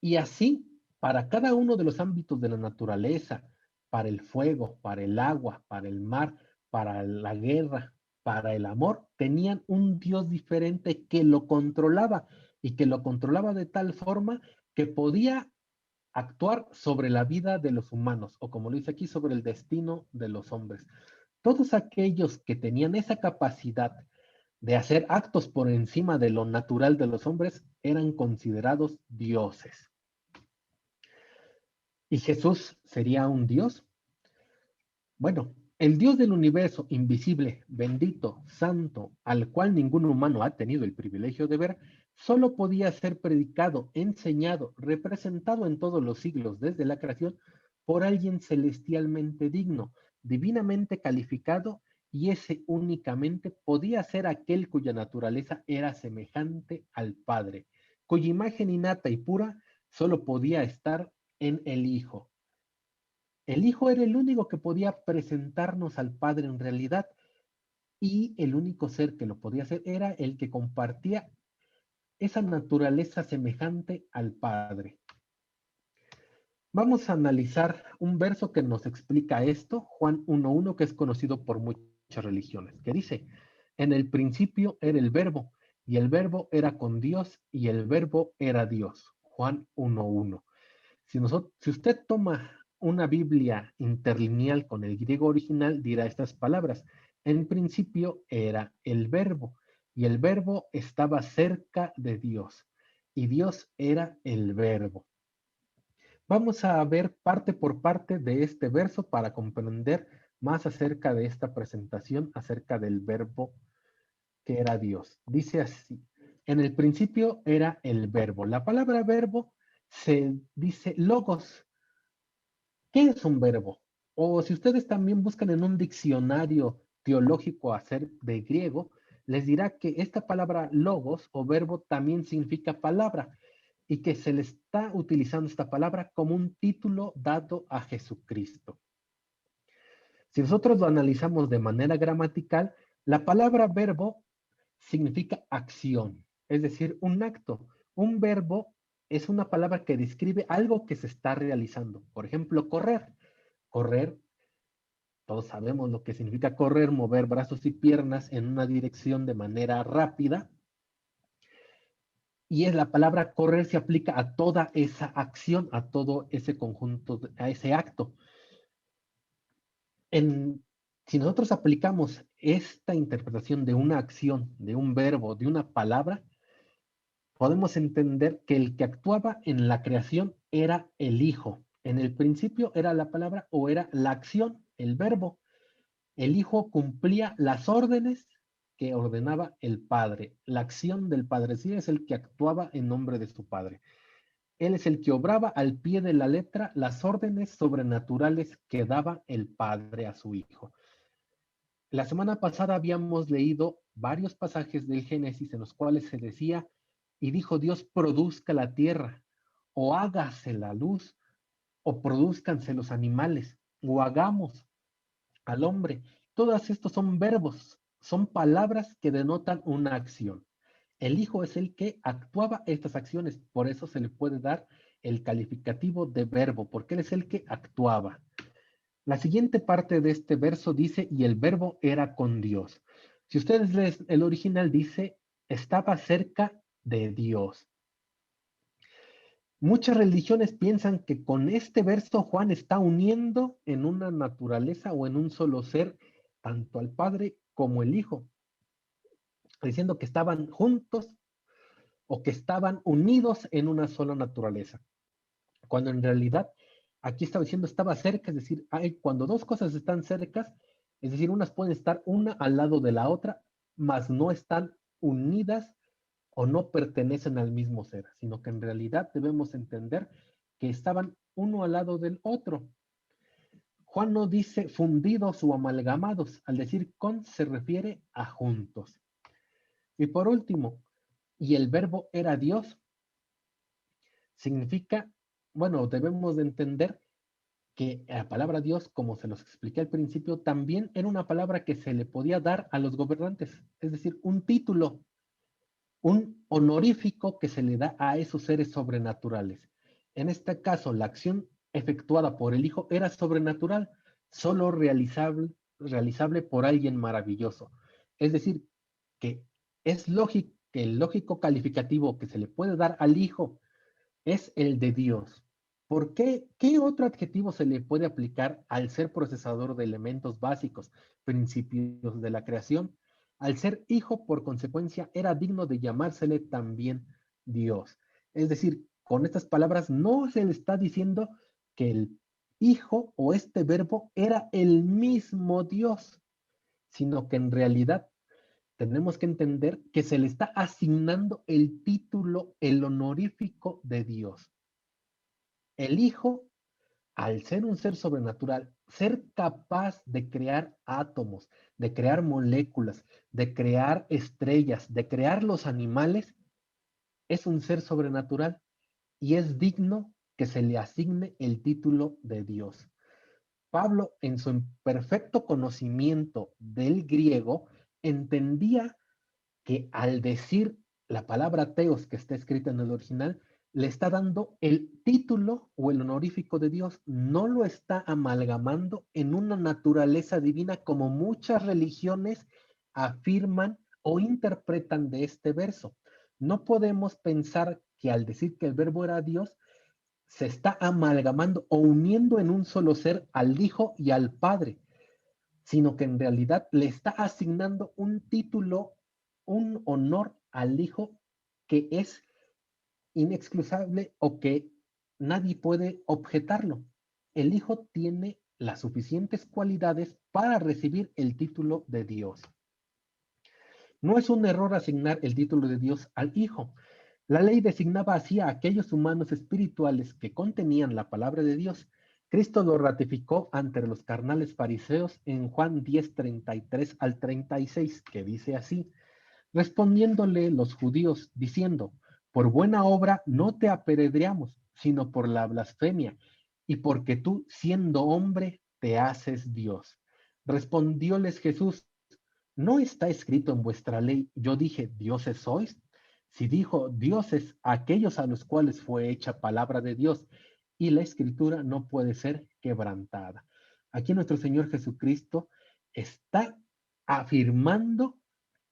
Y así, para cada uno de los ámbitos de la naturaleza, para el fuego, para el agua, para el mar, para la guerra, para el amor, tenían un Dios diferente que lo controlaba y que lo controlaba de tal forma que podía actuar sobre la vida de los humanos, o como lo dice aquí, sobre el destino de los hombres. Todos aquellos que tenían esa capacidad de hacer actos por encima de lo natural de los hombres eran considerados dioses. ¿Y Jesús sería un dios? Bueno, el Dios del universo, invisible, bendito, santo, al cual ningún humano ha tenido el privilegio de ver, solo podía ser predicado, enseñado, representado en todos los siglos desde la creación por alguien celestialmente digno, divinamente calificado, y ese únicamente podía ser aquel cuya naturaleza era semejante al Padre, cuya imagen innata y pura solo podía estar en el Hijo. El Hijo era el único que podía presentarnos al Padre en realidad y el único ser que lo podía hacer era el que compartía esa naturaleza semejante al Padre. Vamos a analizar un verso que nos explica esto, Juan 1:1, que es conocido por muchas religiones, que dice, en el principio era el verbo, y el verbo era con Dios, y el verbo era Dios. Juan 1:1. Si usted toma una Biblia interlineal con el griego original, dirá estas palabras. En principio era el verbo. y el verbo estaba cerca de Dios, y Dios era el verbo. Vamos a ver parte por parte de este verso para comprender más acerca de esta presentación, acerca del verbo que era Dios. Dice así, en el principio era el verbo. La palabra verbo se dice logos. ¿Qué es un verbo? O si ustedes también buscan en un diccionario teológico de griego, les dirá que esta palabra logos o verbo también significa palabra y que se le está utilizando esta palabra como un título dado a Jesucristo. Si nosotros lo analizamos de manera gramatical, la palabra verbo significa acción, es decir, un acto. Un verbo es una palabra que describe algo que se está realizando. Por ejemplo, correr. Correr, todos sabemos lo que significa correr, mover brazos y piernas en una dirección de manera rápida. Y es la palabra correr se aplica a toda esa acción, a todo ese conjunto, a ese acto. Si nosotros aplicamos esta interpretación de una acción, de un verbo, de una palabra, podemos entender que el que actuaba en la creación era el Hijo. En el principio era la palabra o era la acción, el verbo. El Hijo cumplía las órdenes que ordenaba el Padre. La acción del Padre sí es el que actuaba en nombre de su Padre. Él es el que obraba al pie de la letra las órdenes sobrenaturales que daba el Padre a su Hijo. La semana pasada habíamos leído varios pasajes del Génesis en los cuales se decía, y dijo Dios, produzca la tierra, o hágase la luz, o produzcanse los animales, o hagamos al hombre. Todos estos son verbos, son palabras que denotan una acción. El Hijo es el que actuaba estas acciones, por eso se le puede dar el calificativo de verbo, porque Él es el que actuaba. La siguiente parte de este verso dice, y el verbo era con Dios. Si ustedes leen el original, dice, estaba cerca de Dios. Muchas religiones piensan que con este verso Juan está uniendo en una naturaleza o en un solo ser tanto al Padre como el Hijo, diciendo que estaban juntos o que estaban unidos en una sola naturaleza, cuando en realidad aquí estaba diciendo estaba cerca, es decir, cuando dos cosas están cercas, es decir, unas pueden estar una al lado de la otra, mas no están unidas o no pertenecen al mismo ser, sino que en realidad debemos entender que estaban uno al lado del otro. Juan no dice fundidos o amalgamados, al decir con se refiere a juntos. Y por último, y el verbo era Dios, significa, bueno, debemos de entender que la palabra Dios, como se los expliqué al principio, también era una palabra que se le podía dar a los gobernantes, es decir, un título, un honorífico que se le da a esos seres sobrenaturales. En este caso, la acción efectuada por el Hijo era sobrenatural, solo realizable por alguien maravilloso. Es decir, que es lógico que el lógico calificativo que se le puede dar al Hijo es el de Dios. ¿Por qué? ¿Qué otro adjetivo se le puede aplicar al ser procesador de elementos básicos, principios de la creación? Al ser hijo, por consecuencia, era digno de llamársele también Dios. Es decir, con estas palabras no se le está diciendo que el hijo o este verbo era el mismo Dios, sino que en realidad tenemos que entender que se le está asignando el título, el honorífico de Dios. El Hijo, al ser un ser sobrenatural, ser capaz de crear átomos, de crear moléculas, de crear estrellas, de crear los animales, es un ser sobrenatural y es digno que se le asigne el título de Dios. Pablo, en su perfecto conocimiento del griego, entendía que al decir la palabra teos que está escrita en el original, le está dando el título o el honorífico de Dios, no lo está amalgamando en una naturaleza divina como muchas religiones afirman o interpretan de este verso. No podemos pensar que al decir que el verbo era Dios, se está amalgamando o uniendo en un solo ser al Hijo y al Padre, sino que en realidad le está asignando un título un honor al Hijo que es inexcusable o que nadie puede objetarlo. El Hijo tiene las suficientes cualidades para recibir el título de Dios. No es un error asignar el título de Dios al Hijo. La ley designaba así a aquellos humanos espirituales que contenían la palabra de Dios. Cristo lo ratificó ante los carnales fariseos en Juan 10:33 al 36, que dice así: respondiéndole los judíos, diciendo: por buena obra no te apedreamos, sino por la blasfemia, y porque tú, siendo hombre, te haces Dios. Respondióles Jesús: ¿no está escrito en vuestra ley, yo dije, dioses sois? Si dijo dioses aquellos a los cuales fue hecha palabra de Dios, y la escritura no puede ser quebrantada. Aquí nuestro Señor Jesucristo está afirmando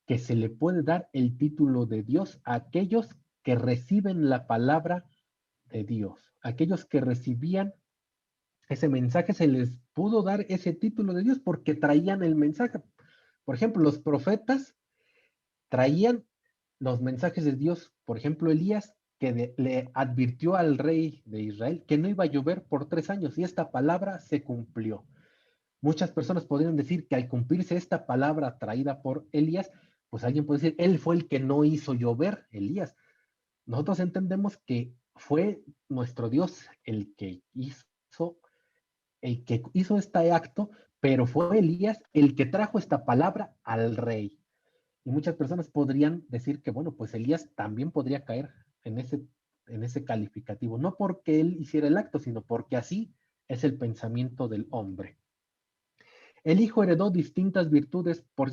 que se le puede dar el título de Dios a aquellos que reciben la palabra de Dios. Aquellos que recibían ese mensaje, se les pudo dar ese título de Dios porque traían el mensaje. Por ejemplo, los profetas traían los mensajes de Dios. Por ejemplo, Elías, que le advirtió al rey de Israel que no iba a llover por 3 años, y esta palabra se cumplió. Muchas personas podrían decir que al cumplirse esta palabra traída por Elías, pues alguien puede decir, él fue el que no hizo llover, Elías. Nosotros entendemos que fue nuestro Dios el que hizo este acto, pero fue Elías el que trajo esta palabra al rey. Y muchas personas podrían decir que, bueno, pues Elías también podría caer en ese calificativo, no porque él hiciera el acto, sino porque así es el pensamiento del hombre. El hijo heredó distintas virtudes por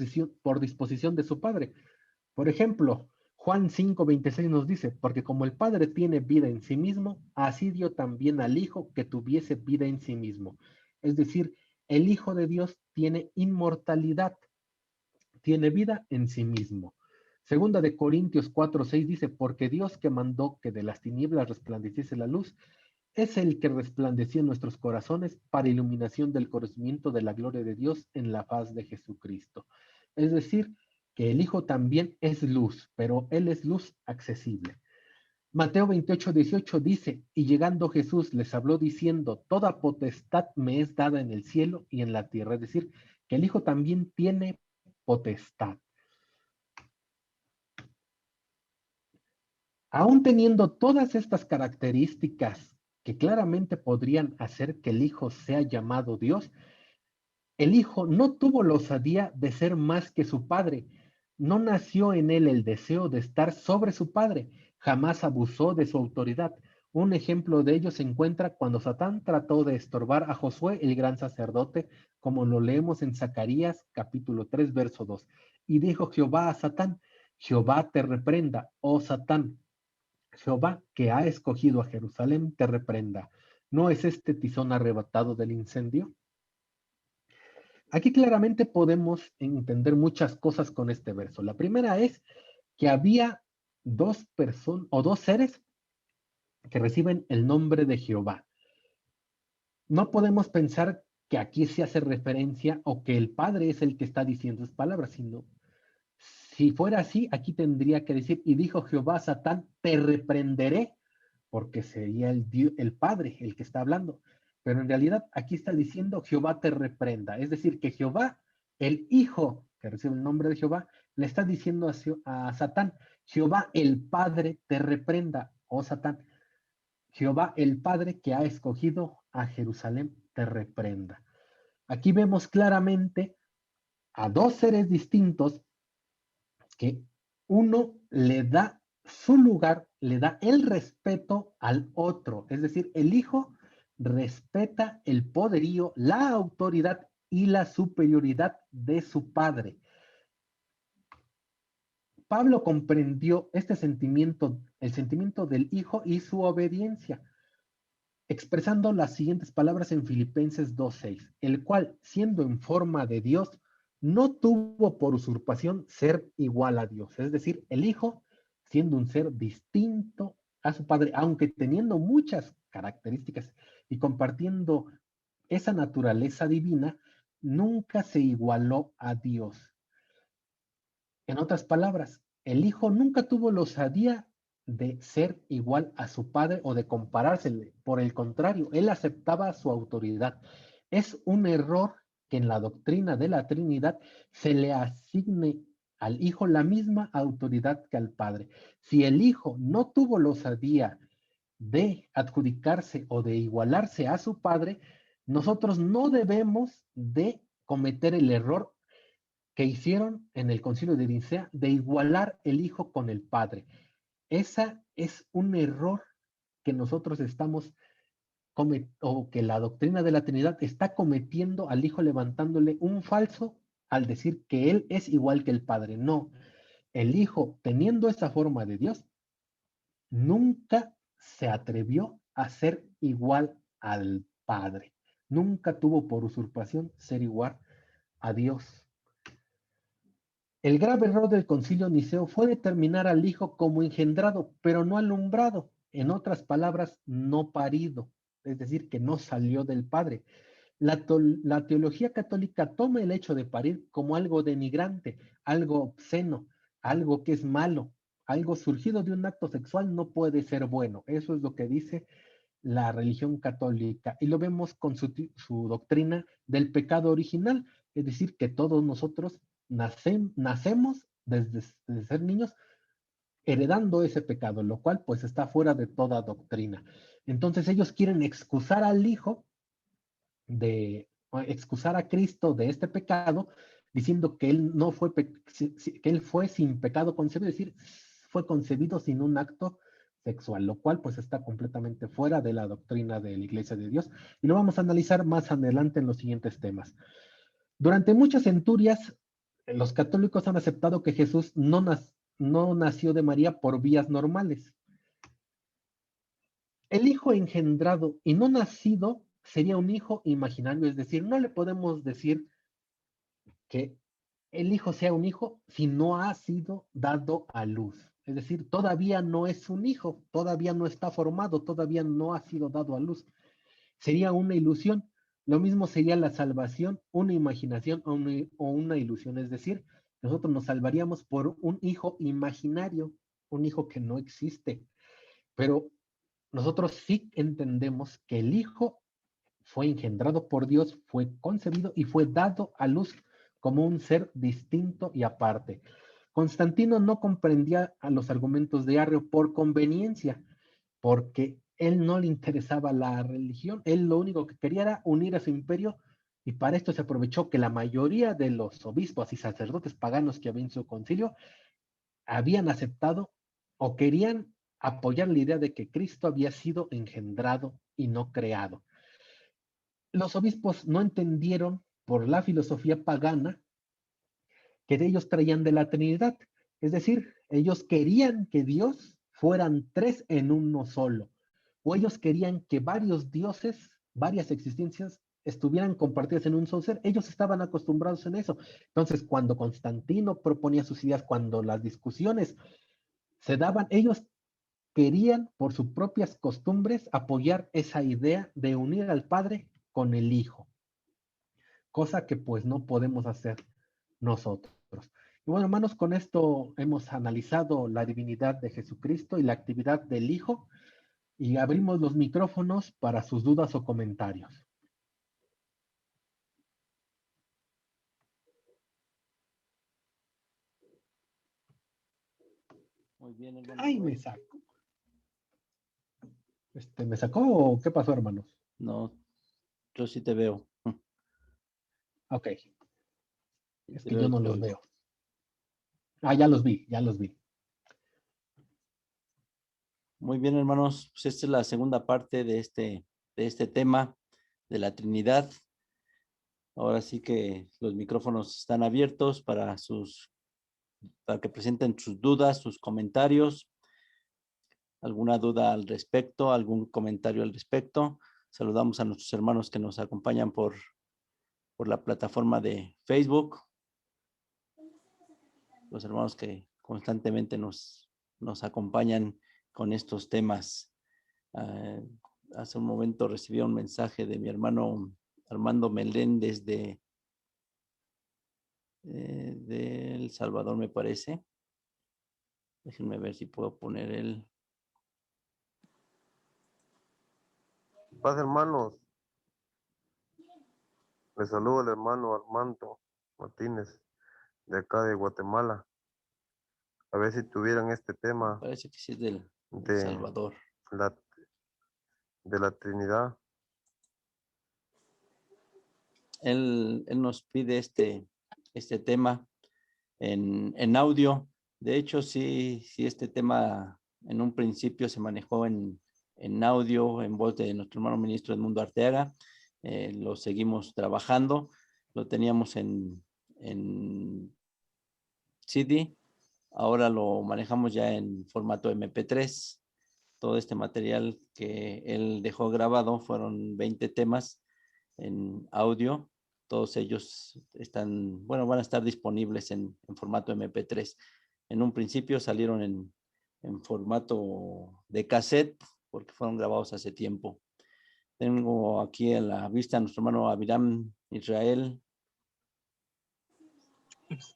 disposición de su padre. Por ejemplo, Juan 5:26 nos dice: porque como el Padre tiene vida en sí mismo, así dio también al Hijo que tuviese vida en sí mismo. Es decir, el Hijo de Dios tiene inmortalidad, tiene vida en sí mismo. Segunda de Corintios 4:6 dice: porque Dios, que mandó que de las tinieblas resplandeciese la luz, es el que resplandeció en nuestros corazones para iluminación del conocimiento de la gloria de Dios en la faz de Jesucristo. Es decir, que el Hijo también es luz, pero Él es luz accesible. Mateo 28:18 dice: y llegando Jesús les habló diciendo: toda potestad me es dada en el cielo y en la tierra. Es decir, que el Hijo también tiene potestad. Aún teniendo todas estas características que claramente podrían hacer que el Hijo sea llamado Dios, el Hijo no tuvo la osadía de ser más que su Padre. No nació en él el deseo de estar sobre su Padre. Jamás abusó de su autoridad. Un ejemplo de ello se encuentra cuando Satán trató de estorbar a Josué, el gran sacerdote, como lo leemos en Zacarías capítulo 3, verso 2. Y dijo Jehová a Satán: Jehová te reprenda, oh Satán. Jehová, que ha escogido a Jerusalén, te reprenda. ¿No es este tizón arrebatado del incendio? Aquí claramente podemos entender muchas cosas con este verso. La primera es que había dos personas o dos seres que reciben el nombre de Jehová. No podemos pensar que aquí se hace referencia o que el Padre es el que está diciendo esas palabras, sino si fuera así, aquí tendría que decir: y dijo Jehová a Satán, te reprenderé, porque sería el Padre el que está hablando. Pero en realidad aquí está diciendo: Jehová te reprenda. Es decir, que Jehová, el Hijo que recibe el nombre de Jehová, le está diciendo a Satán: Jehová el Padre te reprenda, oh Satán. Jehová el Padre que ha escogido a Jerusalén te reprenda. Aquí vemos claramente a dos seres distintos que uno le da su lugar, le da el respeto al otro. Es decir, el Hijo respeta el poderío, la autoridad y la superioridad de su Padre. Pablo comprendió este sentimiento, el sentimiento del Hijo y su obediencia, expresando las siguientes palabras en Filipenses 2:6: el cual, siendo en forma de Dios, no tuvo por usurpación ser igual a Dios. Es decir, el Hijo, siendo un ser distinto a su Padre, aunque teniendo muchas características y compartiendo esa naturaleza divina, nunca se igualó a Dios. En otras palabras, el hijo nunca tuvo la osadía de ser igual a su padre o de comparársele. Por el contrario, él aceptaba su autoridad. Es un error que en la doctrina de la Trinidad se le asigne al hijo la misma autoridad que al padre. Si el hijo no tuvo la osadía de adjudicarse o de igualarse a su padre, nosotros no debemos de cometer el error que hicieron en el Concilio de Nicea de igualar el hijo con el padre. Esa es un error que nosotros estamos o que la doctrina de la Trinidad está cometiendo al hijo, levantándole un falso al decir que él es igual que el padre. No, el hijo, teniendo esa forma de Dios, nunca se atrevió a ser igual al padre. Nunca tuvo por usurpación ser igual a Dios. El grave error del concilio niceo fue determinar al hijo como engendrado, pero no alumbrado, en otras palabras, no parido, es decir, que no salió del padre. La teología católica toma el hecho de parir como algo denigrante, algo obsceno, algo que es malo, algo surgido de un acto sexual no puede ser bueno. Eso es lo que dice la religión católica y lo vemos con su doctrina del pecado original, es decir, que todos nosotros nacemos desde ser niños heredando ese pecado, lo cual pues está fuera de toda doctrina. Entonces ellos quieren excusar al hijo excusar a Cristo de este pecado, diciendo que él no fue, que él fue sin pecado concebido, es decir, fue concebido sin un acto sexual, lo cual pues está completamente fuera de la doctrina de la Iglesia de Dios y lo vamos a analizar más adelante en los siguientes temas. Durante muchas centurias, los católicos han aceptado que Jesús no nació de María por vías normales. El hijo engendrado y no nacido sería un hijo imaginario, es decir, no le podemos decir que el hijo sea un hijo si no ha sido dado a luz. Es decir, todavía no es un hijo, todavía no está formado, todavía no ha sido dado a luz. Sería una ilusión. Lo mismo sería la salvación, una imaginación o una ilusión. Es decir, nosotros nos salvaríamos por un hijo imaginario, un hijo que no existe. Pero nosotros sí entendemos que el hijo fue engendrado por Dios, fue concebido y fue dado a luz como un ser distinto y aparte. Constantino no comprendía a los argumentos de Arrio por conveniencia, porque él no le interesaba la religión, él lo único que quería era unir a su imperio y para esto se aprovechó que la mayoría de los obispos y sacerdotes paganos que había en su concilio habían aceptado o querían apoyar la idea de que Cristo había sido engendrado y no creado. Los obispos no entendieron por la filosofía pagana que de ellos traían de la Trinidad. Es decir, ellos querían que Dios fueran tres en uno solo. O ellos querían que varios dioses, varias existencias, estuvieran compartidas en un solo ser. Ellos estaban acostumbrados en eso. Entonces, cuando Constantino proponía sus ideas, cuando las discusiones se daban, ellos querían, por sus propias costumbres, apoyar esa idea de unir al Padre con el Hijo, cosa que pues no podemos hacer nosotros. Y bueno, hermanos, con esto hemos analizado la divinidad de Jesucristo y la actividad del Hijo y abrimos los micrófonos para sus dudas o comentarios. Muy bien, hermano Ay, me Joel. sacó. ¿Me sacó o qué pasó, hermanos? No, yo sí te veo. Ok, Sí es te que veo yo y no te los oigo. veo. Ah, ya los vi, ya los vi. Muy bien, hermanos. Pues esta es la segunda parte de este tema de la Trinidad. Ahora sí que los micrófonos están abiertos para que presenten sus dudas, sus comentarios, alguna duda al respecto, algún comentario al respecto. Saludamos a nuestros hermanos que nos acompañan por la plataforma de Facebook, los hermanos que constantemente nos acompañan con estos temas. Hace un momento recibí un mensaje de mi hermano Armando Melén de El Salvador, me parece. Déjenme ver si puedo poner el... Paz, hermanos. Les saludo al hermano Armando Martínez, de acá de Guatemala. A ver si tuvieran este tema Parece que sí es del de Salvador. la, de la Trinidad. Él nos pide este tema en audio. De hecho, sí, este tema en un principio se manejó en audio, en voz de nuestro hermano ministro Edmundo Arteaga. Lo seguimos trabajando. Lo teníamos en CD. Ahora lo manejamos ya en formato MP3. Todo este material que él dejó grabado fueron 20 temas en audio. Todos ellos están, bueno, van a estar disponibles en formato MP3. En un principio salieron en formato de cassette porque fueron grabados hace tiempo. Tengo aquí a la vista a nuestro hermano Abiram Israel.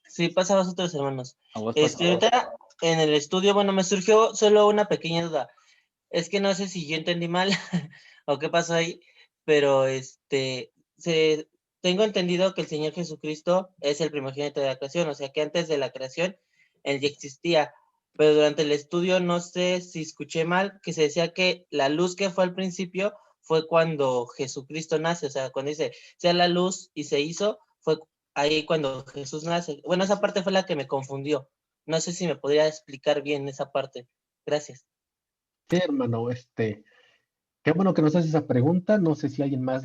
Sí, pasa a vosotros, hermanos. A vos pasa. Ahorita en el estudio, bueno, me surgió solo una pequeña duda. Es que no sé si yo entendí mal o qué pasó ahí, pero tengo entendido que el Señor Jesucristo es el primogénito de la creación, o sea que antes de la creación Él ya existía, pero durante el estudio no sé si escuché mal, que se decía que la luz que fue al principio fue cuando Jesucristo nace, o sea, cuando dice, sea la luz y se hizo, fue ahí cuando Jesús nace. Bueno, esa parte fue la que me confundió. No sé si me podría explicar bien esa parte. Gracias. Sí, hermano, qué bueno que nos haces esa pregunta. No sé si alguien más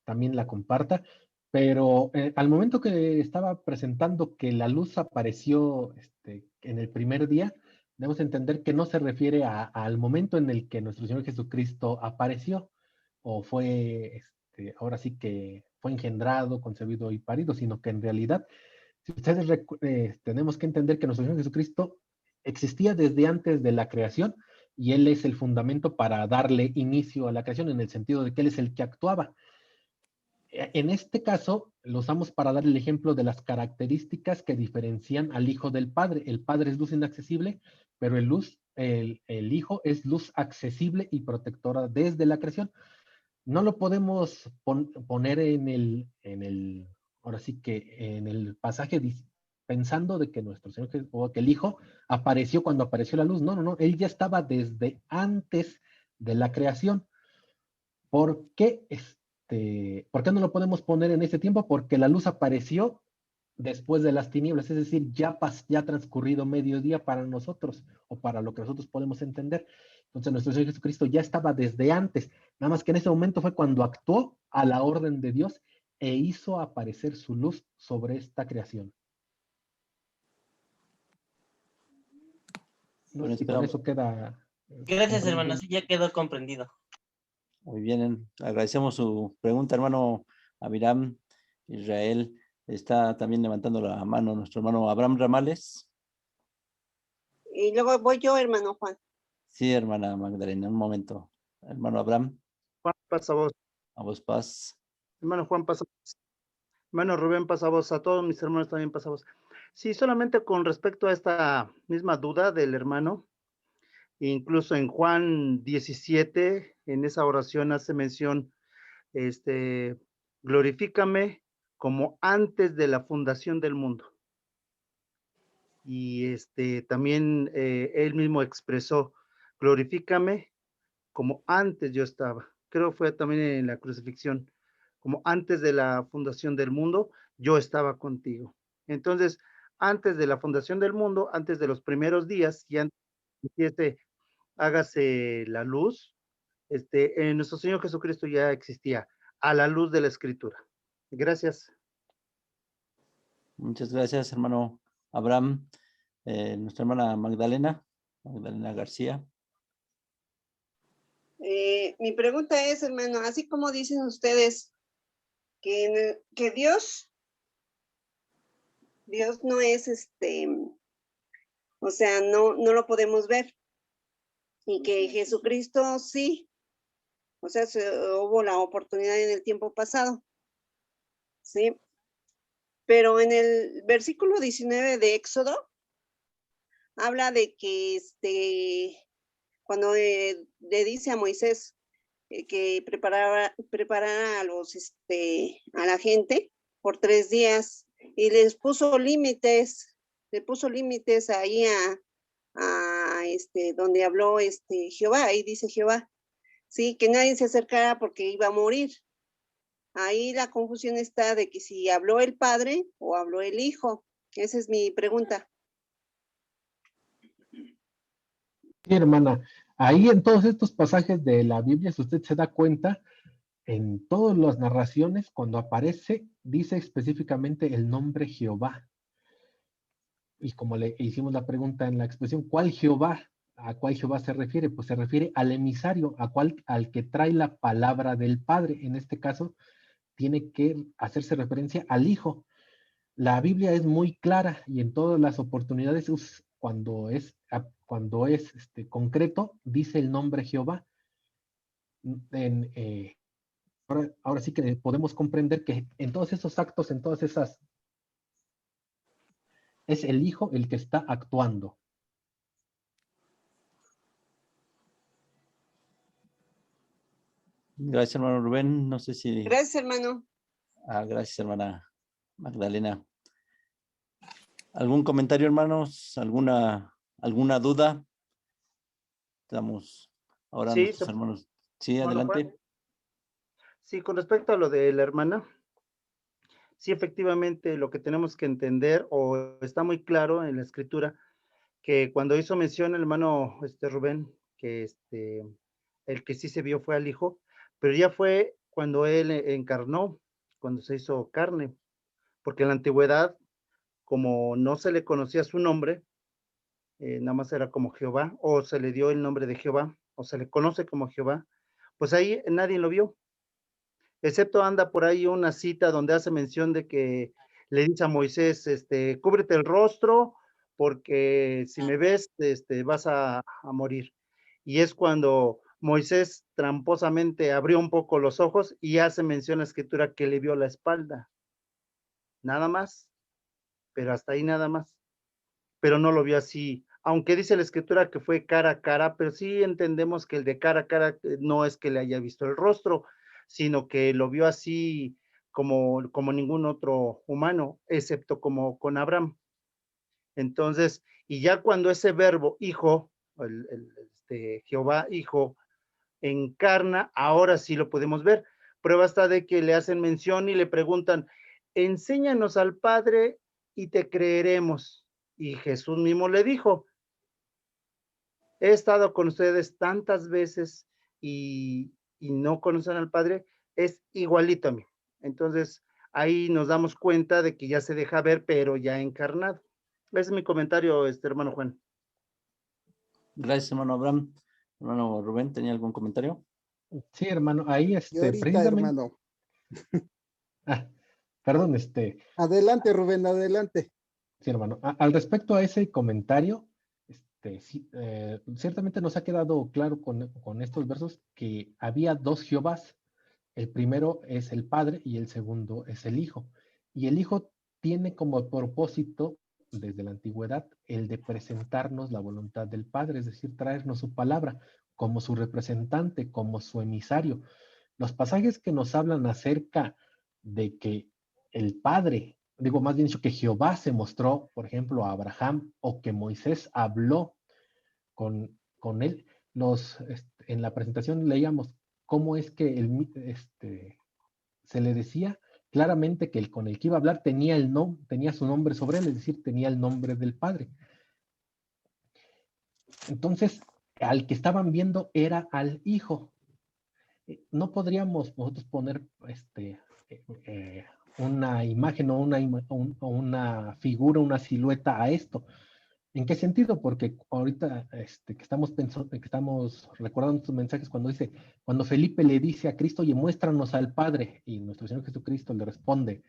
también la comparta, pero al momento que estaba presentando que la luz apareció en el primer día, debemos entender que no se refiere al momento en el que nuestro Señor Jesucristo apareció, o fue, ahora sí que fue engendrado, concebido y parido, sino que en realidad, si ustedes tenemos que entender que nuestro Señor Jesucristo existía desde antes de la creación, y Él es el fundamento para darle inicio a la creación, en el sentido de que Él es el que actuaba. En este caso, lo usamos para dar el ejemplo de las características que diferencian al Hijo del Padre. El Padre es luz inaccesible, pero el Hijo es luz accesible y protectora desde la creación. No lo podemos poner ahora sí que en el pasaje pensando de que nuestro Señor o que el Hijo apareció cuando apareció la luz. No, no, no, Él ya estaba desde antes de la creación. ¿Por qué, ¿por qué no lo podemos poner en ese tiempo? Porque la luz apareció después de las tinieblas, es decir, ya ha transcurrido mediodía para nosotros, o para lo que nosotros podemos entender. Entonces nuestro Señor Jesucristo ya estaba desde antes, nada más que en ese momento fue cuando actuó a la orden de Dios e hizo aparecer su luz sobre esta creación. No Bueno, sé si con eso queda. Gracias, hermano, sí ya quedó comprendido. Muy bien, agradecemos su pregunta, hermano Abiram Israel. Está también levantando la mano nuestro hermano Abraham Ramales. Y luego voy yo, hermano Juan. Sí, hermana Magdalena, un momento. Hermano Abraham. Juan, pasa vos. A vos, paz. Hermano Juan, pasa vos. Hermano Rubén, pasa vos. A todos mis hermanos también pasa vos. Sí, solamente con respecto a esta misma duda del hermano, incluso en Juan 17, en esa oración hace mención, glorifícame como antes de la fundación del mundo. Y también él mismo expresó, glorifícame como antes yo estaba. Creo fue también en la crucifixión, como antes de la fundación del mundo, yo estaba contigo. Entonces, antes de la fundación del mundo, antes de los primeros días, y antes de que hágase la luz, nuestro Señor Jesucristo ya existía a la luz de la Escritura. Gracias. Muchas gracias, hermano Abraham. Nuestra hermana Magdalena García. Mi pregunta es, hermano, así como dicen ustedes que Dios no es o sea, no lo podemos ver, y que Jesucristo sí, o sea, hubo la oportunidad en el tiempo pasado, ¿sí? Pero en el versículo 19 de Éxodo, habla de que cuando le dice a Moisés que preparara a a la gente por 3 días y le puso límites ahí a donde habló Jehová, ahí dice Jehová, sí, que nadie se acercara porque iba a morir. Ahí la confusión está de que si habló el Padre o habló el Hijo. Esa es mi pregunta. Sí, hermana, ahí en todos estos pasajes de la Biblia, si usted se da cuenta, en todas las narraciones, cuando aparece, dice específicamente el nombre Jehová. Y como le hicimos la pregunta en la expresión, ¿cuál Jehová? ¿A cuál Jehová se refiere? Pues se refiere al emisario, al que trae la palabra del Padre. En este caso, tiene que hacerse referencia al Hijo. La Biblia es muy clara y en todas las oportunidades, cuando es concreto, dice el nombre Jehová. Ahora sí que podemos comprender que en todos esos actos, en todas esas, es el Hijo el que está actuando. Gracias, hermano Rubén. No sé si... Gracias, hermano. Gracias, hermana Magdalena. ¿Algún comentario, hermanos? ¿Alguna duda? Estamos ahora Sí, nuestros hermanos. Sí, hermano Juan. adelante. Sí, con respecto a lo de la hermana, sí, efectivamente, lo que tenemos que entender, o está muy claro en la escritura, que cuando hizo mención el hermano Rubén, que el que sí se vio fue al Hijo, pero ya fue cuando él encarnó, cuando se hizo carne, porque en la antigüedad, como no se le conocía su nombre, nada más era como Jehová, o se le dio el nombre de Jehová, o se le conoce como Jehová, pues ahí nadie lo vio, excepto anda por ahí una cita donde hace mención de que le dice a Moisés, cúbrete el rostro, porque si me ves, vas a morir. Y es cuando Moisés tramposamente abrió un poco los ojos y hace mención a la escritura que le vio la espalda. Nada más, pero hasta ahí nada más. Pero no lo vio así, aunque dice la escritura que fue cara a cara, pero sí entendemos que el de cara a cara no es que le haya visto el rostro, sino que lo vio así como ningún otro humano, excepto como con Abraham. Entonces, y ya cuando ese verbo hijo, Jehová hijo, encarna, ahora sí lo podemos ver. Prueba está de que le hacen mención y le preguntan, enséñanos al Padre y te creeremos. Y Jesús mismo le dijo, he estado con ustedes tantas veces y no conocen al Padre, es igualito a mí. Entonces, ahí nos damos cuenta de que ya se deja ver, pero ya encarnado. Ese es mi comentario, hermano Juan. Gracias, hermano Abraham. Hermano Rubén, ¿tenía algún comentario? Sí, hermano, ahí Y ahorita, precisamente. hermano. Perdón, Adelante, Rubén, adelante. Sí, hermano. Al respecto a ese comentario, sí, ciertamente nos ha quedado claro con estos versos que había dos Jehovás. El primero es el Padre y el segundo es el Hijo. Y el Hijo tiene como propósito, desde la antigüedad, el de presentarnos la voluntad del Padre, es decir, traernos su palabra como su representante, como su emisario. Los pasajes que nos hablan acerca de que el Padre, digo más bien dicho, que Jehová se mostró, por ejemplo, a Abraham, o que Moisés habló con él, en la presentación leíamos cómo es que se le decía claramente que el con el que iba a hablar tenía su nombre sobre él, es decir, tenía el nombre del Padre. Entonces, al que estaban viendo era al Hijo. No podríamos nosotros poner una imagen o una figura, una silueta a esto. ¿En qué sentido? Porque ahorita que estamos pensando, que estamos recordando tus mensajes cuando Felipe le dice a Cristo, oye, muéstranos al Padre, y nuestro Señor Jesucristo le responde,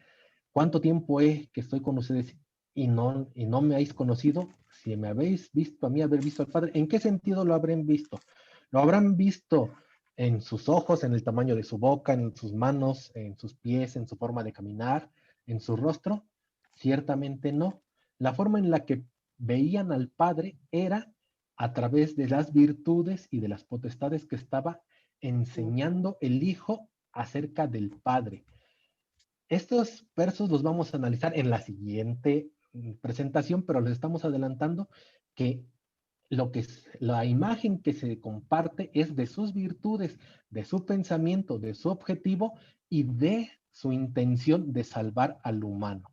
¿cuánto tiempo es que estoy con ustedes y no me habéis conocido? Si me habéis visto a mí haber visto al Padre, ¿en qué sentido lo habrán visto? Lo habrán visto en sus ojos, en el tamaño de su boca, en sus manos, en sus pies, en su forma de caminar, en su rostro. Ciertamente no. La forma en la que veían al Padre era a través de las virtudes y de las potestades que estaba enseñando el Hijo acerca del Padre. Estos versos los vamos a analizar en la siguiente presentación, pero les estamos adelantando que la imagen que se comparte es de sus virtudes, de su pensamiento, de su objetivo y de su intención de salvar al humano.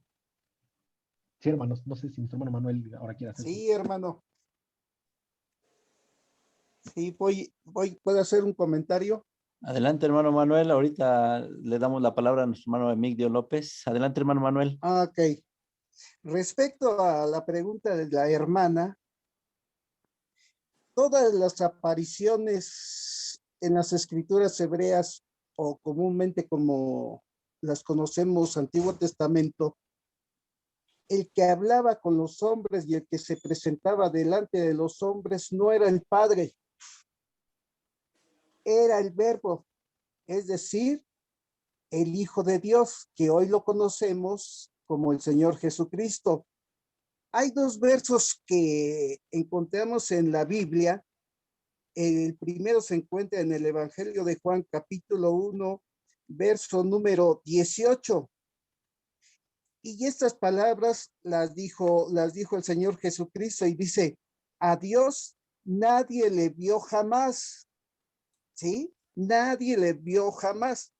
Sí, hermanos, no sé si nuestro hermano Manuel ahora quiere hacer. Sí, hermano. Sí, ¿puedo hacer un comentario? Adelante, hermano Manuel. Ahorita le damos la palabra a nuestro hermano Emigdio López. Adelante, hermano Manuel. Ok. Respecto a la pregunta de la hermana, todas las apariciones en las escrituras hebreas, o comúnmente como las conocemos, Antiguo Testamento, el que hablaba con los hombres y el que se presentaba delante de los hombres no era el Padre, era el Verbo, es decir, el Hijo de Dios, que hoy lo conocemos como el Señor Jesucristo. Hay dos versos que encontramos en la Biblia. El primero se encuentra en el Evangelio de Juan, capítulo 1, verso número 18. Y estas palabras las dijo el Señor Jesucristo y dice, a Dios nadie le vio jamás, ¿sí? Nadie le vio jamás.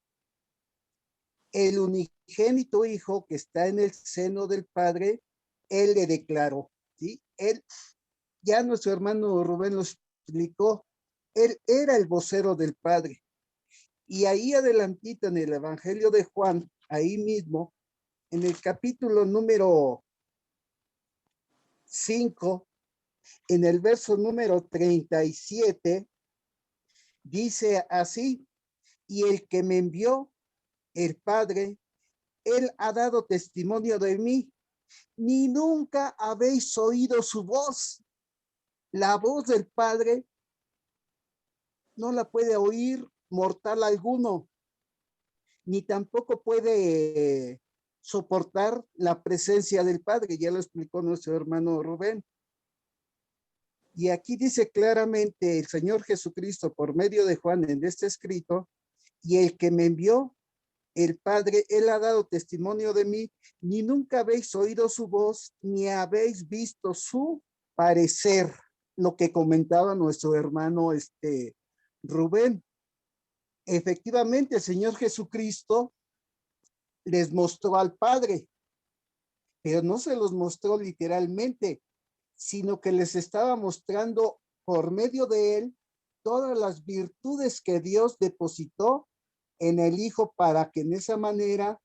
El unigénito Hijo que está en el seno del Padre, Él le declaró, ¿sí? Él, ya nuestro hermano Rubén lo explicó, Él era el vocero del Padre. Y ahí adelantito en el Evangelio de Juan, ahí mismo, en el capítulo número 5, en el verso número 37, dice así, y el que me envió, el Padre, Él ha dado testimonio de mí, ni nunca habéis oído su voz. La voz del Padre no la puede oír mortal alguno, ni tampoco puede soportar la presencia del Padre, ya lo explicó nuestro hermano Rubén. Y aquí dice claramente el Señor Jesucristo por medio de Juan en este escrito, y el que me envió, el Padre, Él ha dado testimonio de mí, ni nunca habéis oído su voz, ni habéis visto su parecer, lo que comentaba nuestro hermano Rubén. Efectivamente, el Señor Jesucristo les mostró al Padre, pero no se los mostró literalmente, sino que les estaba mostrando por medio de Él todas las virtudes que Dios depositó en el Hijo para que en esa manera,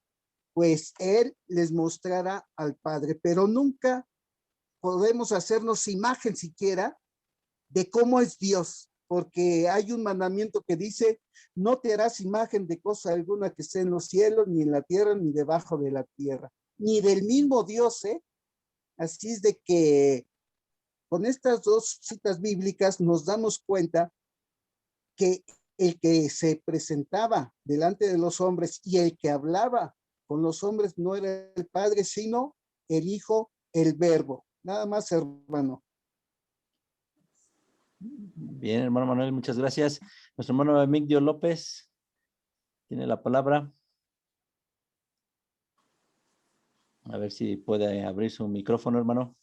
pues Él les mostrara al Padre. Pero nunca podemos hacernos imagen siquiera de cómo es Dios, porque hay un mandamiento que dice, no te harás imagen de cosa alguna que esté en los cielos, ni en la tierra, ni debajo de la tierra, ni del mismo Dios, ¿eh? Así es de que con estas dos citas bíblicas nos damos cuenta que el que se presentaba delante de los hombres y el que hablaba con los hombres no era el Padre, sino el Hijo, el Verbo. Nada más, hermano. Bien, hermano Manuel, muchas gracias. Nuestro hermano Emigdio López tiene la palabra. A ver si puede abrir su micrófono, hermano.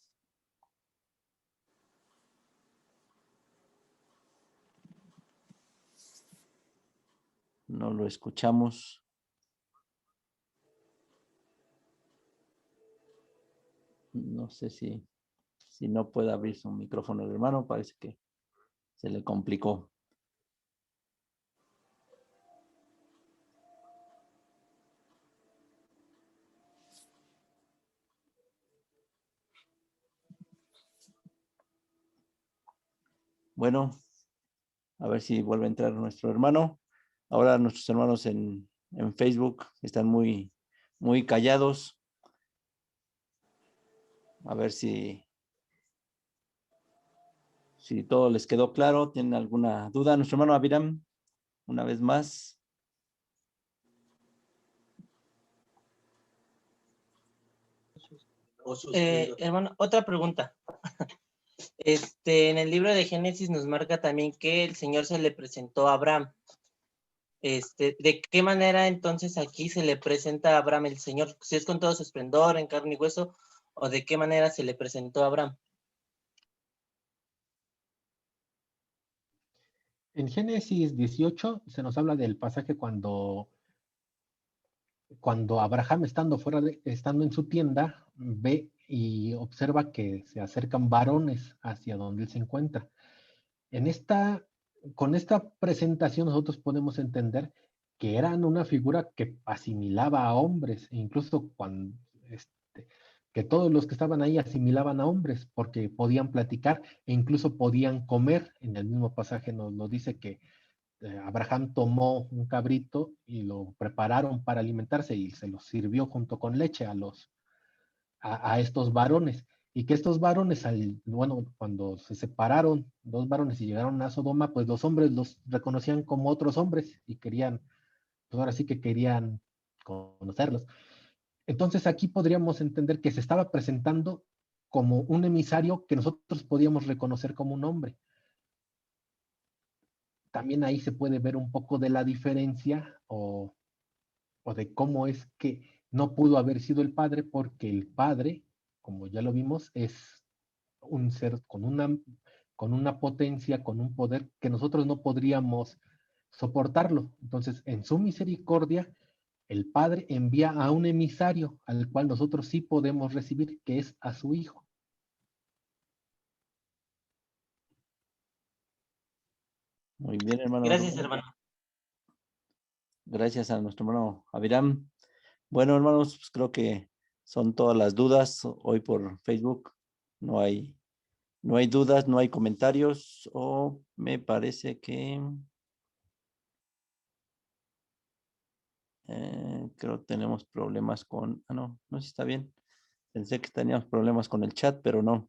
No lo escuchamos. No sé si no puede abrir su micrófono el hermano, parece que se le complicó. Bueno, a ver si vuelve a entrar nuestro hermano. Ahora nuestros hermanos en Facebook están muy callados. A ver si todo les quedó claro. ¿Tienen alguna duda? Nuestro hermano Abiram, una vez más. Hermano, otra pregunta. En el libro de Génesis nos marca también que el Señor se le presentó a Abraham. ¿De qué manera entonces aquí se le presenta a Abraham el Señor? ¿Si es con todo su esplendor, en carne y hueso, o de qué manera se le presentó a Abraham? En Génesis 18 se nos habla del pasaje cuando Abraham, estando en su tienda, ve y observa que se acercan varones hacia donde él se encuentra. Con esta presentación nosotros podemos entender que eran una figura que asimilaba a hombres, e incluso que todos los que estaban ahí asimilaban a hombres, porque podían platicar e incluso podían comer. En el mismo pasaje nos dice que Abraham tomó un cabrito y lo prepararon para alimentarse y se los sirvió junto con leche a estos varones. Y que estos varones, cuando se separaron, dos varones y llegaron a Sodoma, pues los hombres los reconocían como otros hombres y querían, pues ahora sí que querían conocerlos. Entonces aquí podríamos entender que se estaba presentando como un emisario que nosotros podíamos reconocer como un hombre. También ahí se puede ver un poco de la diferencia o de cómo es que no pudo haber sido el padre, porque el padre, como ya lo vimos, es un ser con una potencia, con un poder que nosotros no podríamos soportarlo. Entonces, en su misericordia, el Padre envía a un emisario al cual nosotros sí podemos recibir, que es a su Hijo. Muy bien, hermano. Gracias, hermano. Gracias a nuestro hermano Abiram. Bueno, hermanos, pues creo que son todas las dudas hoy por Facebook. No hay dudas, no hay comentarios, o me parece que creo que tenemos problemas con... no sé si está bien. Pensé que teníamos problemas con el chat, pero no.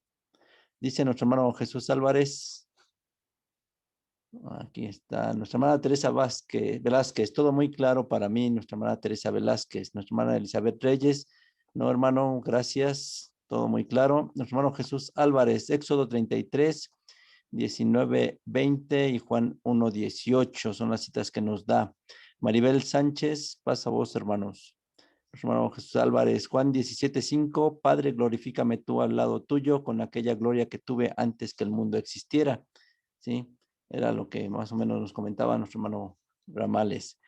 Dice nuestro hermano Jesús Álvarez. Aquí está nuestra hermana Teresa Velázquez. Todo muy claro para mí, nuestra hermana Teresa Velázquez. Nuestra hermana Elizabeth Reyes. No, hermano, gracias. Todo muy claro. Nuestro hermano Jesús Álvarez. Éxodo 33, 19, 20 y Juan 1, 18. Son las citas que nos da. Maribel Sánchez, pasa a vos, hermanos. Nuestro hermano Jesús Álvarez. Juan 17, 5. Padre, glorifícame tú al lado tuyo con aquella gloria que tuve antes que el mundo existiera. ¿Sí? Era lo que más o menos nos comentaba nuestro hermano Ramales.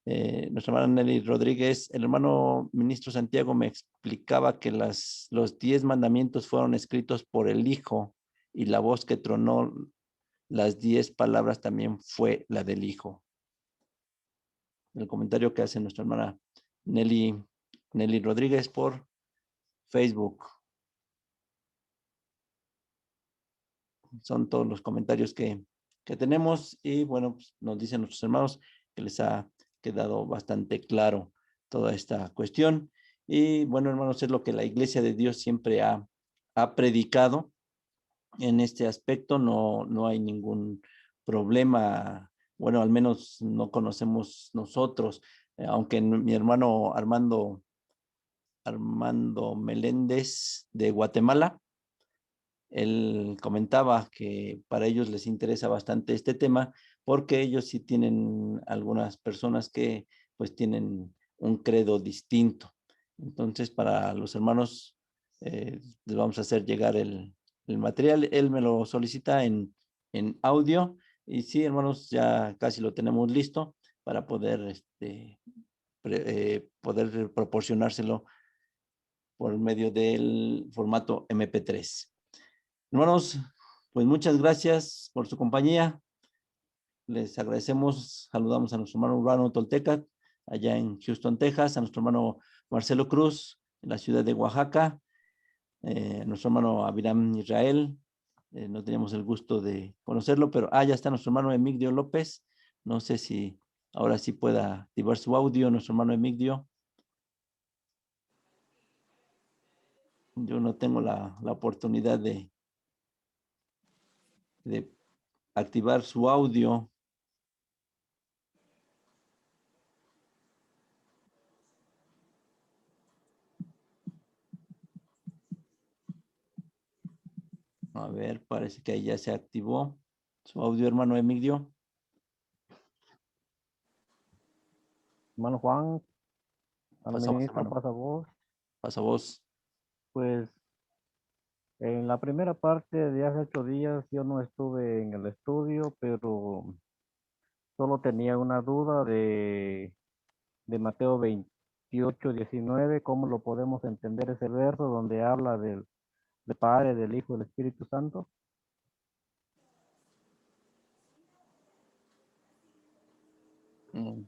Nuestra hermana Nelly Rodríguez, el hermano ministro Santiago me explicaba que los 10 mandamientos fueron escritos por el Hijo y la voz que tronó las 10 palabras también fue la del Hijo. El comentario que hace nuestra hermana Nelly Rodríguez por Facebook. Son todos los comentarios que tenemos y bueno, pues nos dicen nuestros hermanos que les ha quedado bastante claro toda esta cuestión. Y bueno, hermanos, es lo que la Iglesia de Dios siempre ha predicado en este aspecto. No hay ningún problema. Bueno, al menos no conocemos nosotros, aunque mi hermano Armando Meléndez de Guatemala, él comentaba que para ellos les interesa bastante este tema porque ellos sí tienen algunas personas que pues tienen un credo distinto. Entonces, para los hermanos les vamos a hacer llegar el material. Él me lo solicita en audio y sí, hermanos, ya casi lo tenemos listo para poder, poder proporcionárselo por medio del formato MP3. Hermanos, pues muchas gracias por su compañía. Les agradecemos, saludamos a nuestro hermano Urbano Tolteca, allá en Houston, Texas, a nuestro hermano Marcelo Cruz, en la ciudad de Oaxaca, a nuestro hermano Abiram Israel, no teníamos el gusto de conocerlo, pero ya está nuestro hermano Emigdio López. No sé si ahora sí pueda activar su audio, nuestro hermano Emigdio. Yo no tengo la oportunidad de activar su audio. A ver, parece que ahí ya se activó su audio, hermano Emigdio. Hermano Juan, al Pasamos, ministro hermano. pasa voz. Pasa voz. Pues en la primera parte de hace 8 días yo no estuve en el estudio, pero solo tenía una duda de Mateo 28:19, cómo lo podemos entender ese verso donde habla del Padre, del Hijo y del Espíritu Santo. Mm.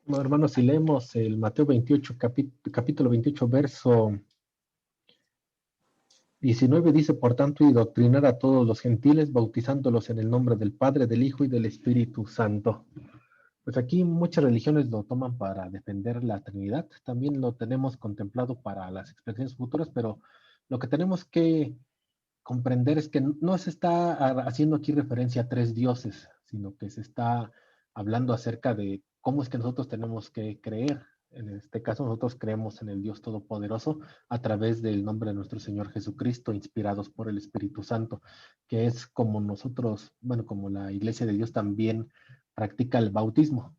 No, hermanos, si leemos el Mateo 28, capítulo 28, verso 19, dice, por tanto, y doctrinar a todos los gentiles, bautizándolos en el nombre del Padre, del Hijo y del Espíritu Santo. Pues aquí muchas religiones lo toman para defender la Trinidad, también lo tenemos contemplado para las expresiones futuras, pero lo que tenemos que comprender es que no se está haciendo aquí referencia a 3 dioses, sino que se está hablando acerca de cómo es que nosotros tenemos que creer. En este caso, nosotros creemos en el Dios Todopoderoso a través del nombre de nuestro Señor Jesucristo, inspirados por el Espíritu Santo, que es como nosotros, bueno, como la Iglesia de Dios también practica el bautismo,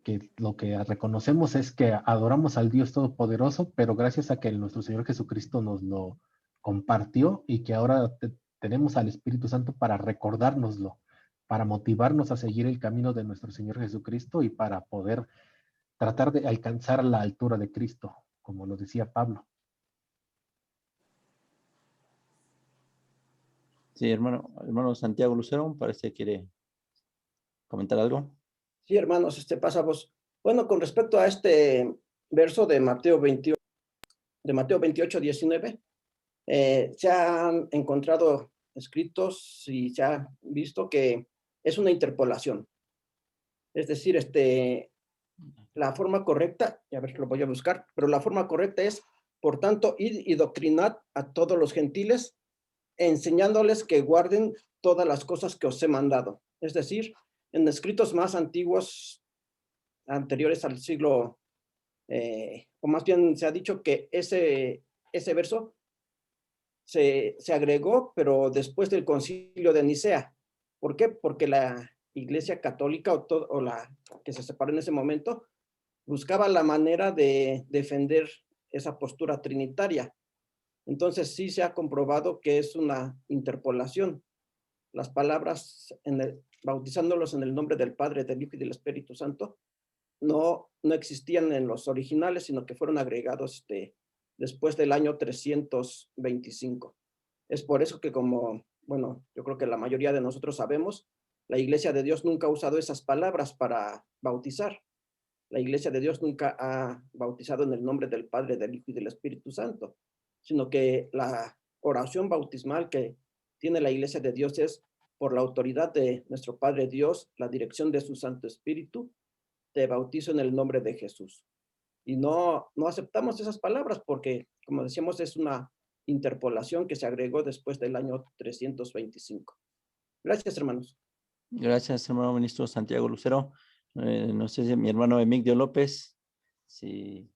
que lo que reconocemos es que adoramos al Dios Todopoderoso, pero gracias a que nuestro Señor Jesucristo nos lo compartió y que ahora tenemos al Espíritu Santo para recordárnoslo, para motivarnos a seguir el camino de nuestro Señor Jesucristo y para poder tratar de alcanzar la altura de Cristo, como lo decía Pablo. Sí, hermano Santiago Lucero, parece que quiere comentar algo. Sí, hermanos, pasamos. Bueno, con respecto a este verso de Mateo 28, 19, se han encontrado escritos y se ha visto que es una interpolación. Es decir, la forma correcta, a ver, lo voy a buscar, pero la forma correcta es, por tanto, id y doctrinad a todos los gentiles, enseñándoles que guarden todas las cosas que os he mandado. Es decir, en escritos más antiguos, anteriores al siglo, o más bien se ha dicho que ese verso se agregó, pero después del concilio de Nicea. ¿Por qué? Porque la Iglesia Católica o la que se separó en ese momento buscaba la manera de defender esa postura trinitaria. Entonces sí se ha comprobado que es una interpolación. Las palabras bautizándolos en el nombre del Padre, del Hijo y del Espíritu Santo no existían en los originales, sino que fueron agregados después del año 325. Es por eso que bueno, yo creo que la mayoría de nosotros sabemos, la Iglesia de Dios nunca ha usado esas palabras para bautizar. La Iglesia de Dios nunca ha bautizado en el nombre del Padre, del Hijo y del Espíritu Santo, sino que la oración bautismal que tiene la Iglesia de Dios es por la autoridad de nuestro Padre Dios, la dirección de su Santo Espíritu, te bautizo en el nombre de Jesús. Y no aceptamos esas palabras porque, como decíamos, es una interpolación que se agregó después del año 325. Gracias, hermanos. Gracias, hermano ministro Santiago Lucero. No sé si mi hermano Emigdio López, si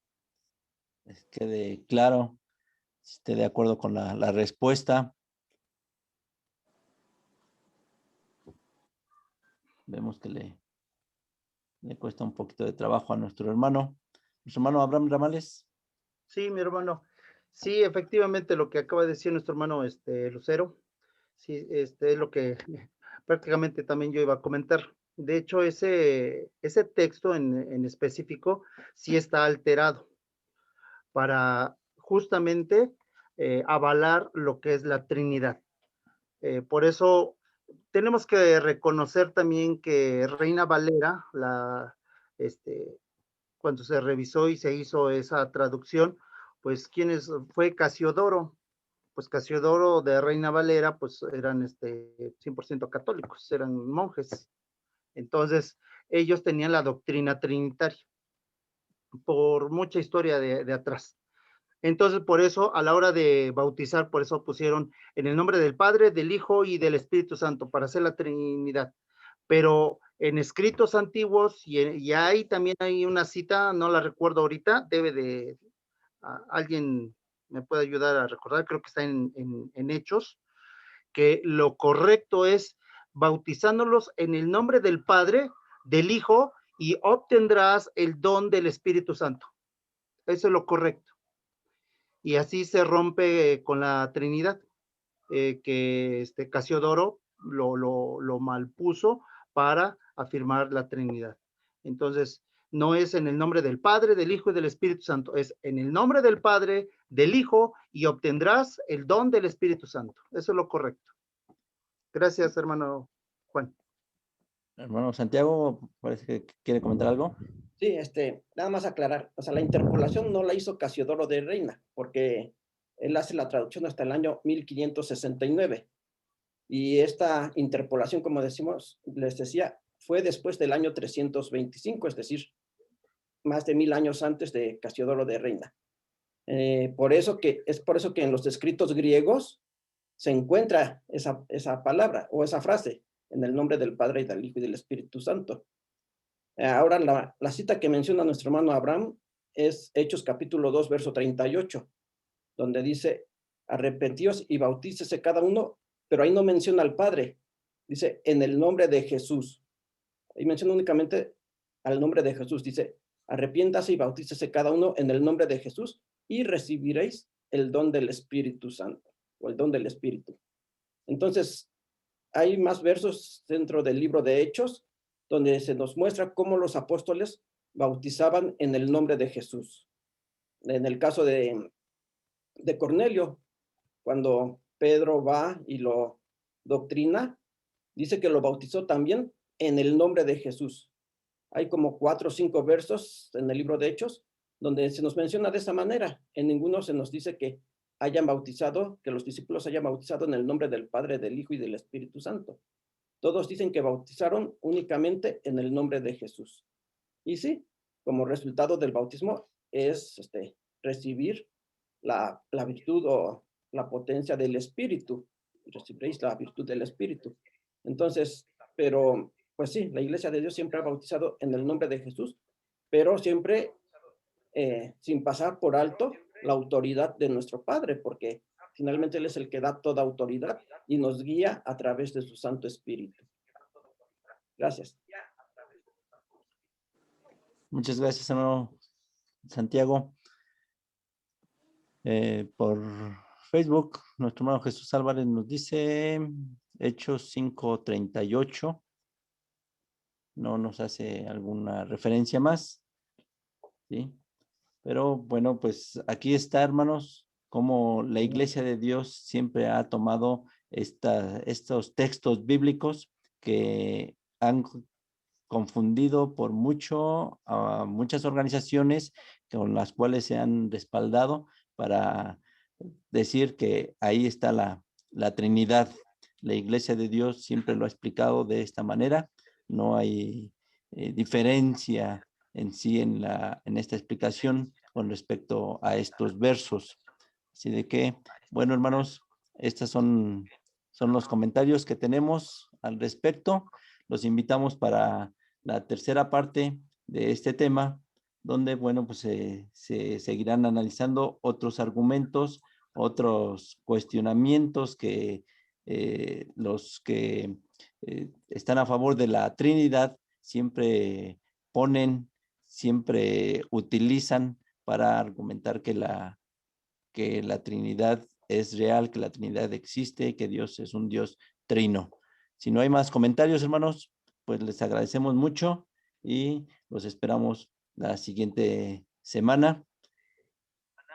quede claro, si esté de acuerdo con la respuesta. Vemos que le cuesta un poquito de trabajo a nuestro hermano. Nuestro hermano Abraham Ramales. Sí, mi hermano. Sí, efectivamente lo que acaba de decir nuestro hermano Lucero, sí, es lo que prácticamente también yo iba a comentar. De hecho, ese texto en específico sí está alterado para justamente avalar lo que es la Trinidad. Por eso tenemos que reconocer también que Reina Valera, cuando se revisó y se hizo esa traducción, pues fue Casiodoro. Pues Casiodoro de Reina Valera, pues eran 100% católicos, eran monjes. Entonces, ellos tenían la doctrina trinitaria por mucha historia de atrás. Entonces, por eso, a la hora de bautizar, por eso pusieron en el nombre del Padre, del Hijo y del Espíritu Santo, para hacer la Trinidad. Pero en escritos antiguos, y ahí también hay una cita, no la recuerdo ahorita, alguien me puede ayudar a recordar, creo que está en Hechos, que lo correcto es bautizándolos en el nombre del Padre, del Hijo, y obtendrás el don del Espíritu Santo. Eso es lo correcto. Y así se rompe con la Trinidad, que Casiodoro lo malpuso para afirmar la Trinidad. Entonces, no es en el nombre del Padre, del Hijo y del Espíritu Santo, es en el nombre del Padre, del Hijo, y obtendrás el don del Espíritu Santo. Eso es lo correcto. Gracias, hermano Juan. Hermano Santiago, parece que quiere comentar algo. Sí, nada más aclarar, o sea, la interpolación no la hizo Casiodoro de Reina, porque él hace la traducción hasta el año 1569. Y esta interpolación, como decimos, les decía, fue después del año 325, es decir, más de 1000 años antes de Casiodoro de Reina. Es por eso que en los escritos griegos se encuentra esa palabra o esa frase en el nombre del Padre y del Hijo y del Espíritu Santo. Ahora la cita que menciona nuestro hermano Abraham es Hechos capítulo 2, verso 38, donde dice, arrepentíos y bautícese cada uno, pero ahí no menciona al Padre, dice, en el nombre de Jesús. Ahí menciona únicamente al nombre de Jesús, dice, arrepiéntase y bautícese cada uno en el nombre de Jesús y recibiréis el don del Espíritu Santo, o el don del Espíritu. Entonces, hay más versos dentro del libro de Hechos, donde se nos muestra cómo los apóstoles bautizaban en el nombre de Jesús. En el caso de Cornelio, cuando Pedro va y lo doctrina, dice que lo bautizó también en el nombre de Jesús. Hay como 4 o 5 versos en el libro de Hechos donde se nos menciona de esa manera. En ninguno se nos dice que los discípulos hayan bautizado en el nombre del Padre, del Hijo y del Espíritu Santo. Todos dicen que bautizaron únicamente en el nombre de Jesús. Y sí, como resultado del bautismo es recibir la virtud o la potencia del Espíritu. Recibiréis la virtud del Espíritu. Entonces, pero pues sí, la Iglesia de Dios siempre ha bautizado en el nombre de Jesús, pero siempre sin pasar por alto la autoridad de nuestro Padre, porque finalmente Él es el que da toda autoridad y nos guía a través de su Santo Espíritu. Gracias. Muchas gracias, hermano Santiago. Por Facebook, nuestro hermano Jesús Álvarez nos dice Hechos 5:38. No nos hace alguna referencia más, ¿sí? Pero bueno, pues aquí está, hermanos, como la Iglesia de Dios siempre ha tomado estos textos bíblicos que han confundido por mucho a muchas organizaciones con las cuales se han respaldado para decir que ahí está la Trinidad. La Iglesia de Dios siempre lo ha explicado de esta manera. No hay diferencia en sí en esta explicación con respecto a estos versos. Así de que, bueno, hermanos, estos son los comentarios que tenemos al respecto. Los invitamos para la tercera parte de este tema, donde, bueno, pues se seguirán analizando otros argumentos, otros cuestionamientos que los que están a favor de la Trinidad siempre ponen, siempre utilizan para argumentar que la Trinidad es real, que la Trinidad existe, que Dios es un Dios trino. Si no hay más comentarios, hermanos, pues les agradecemos mucho y los esperamos la siguiente semana.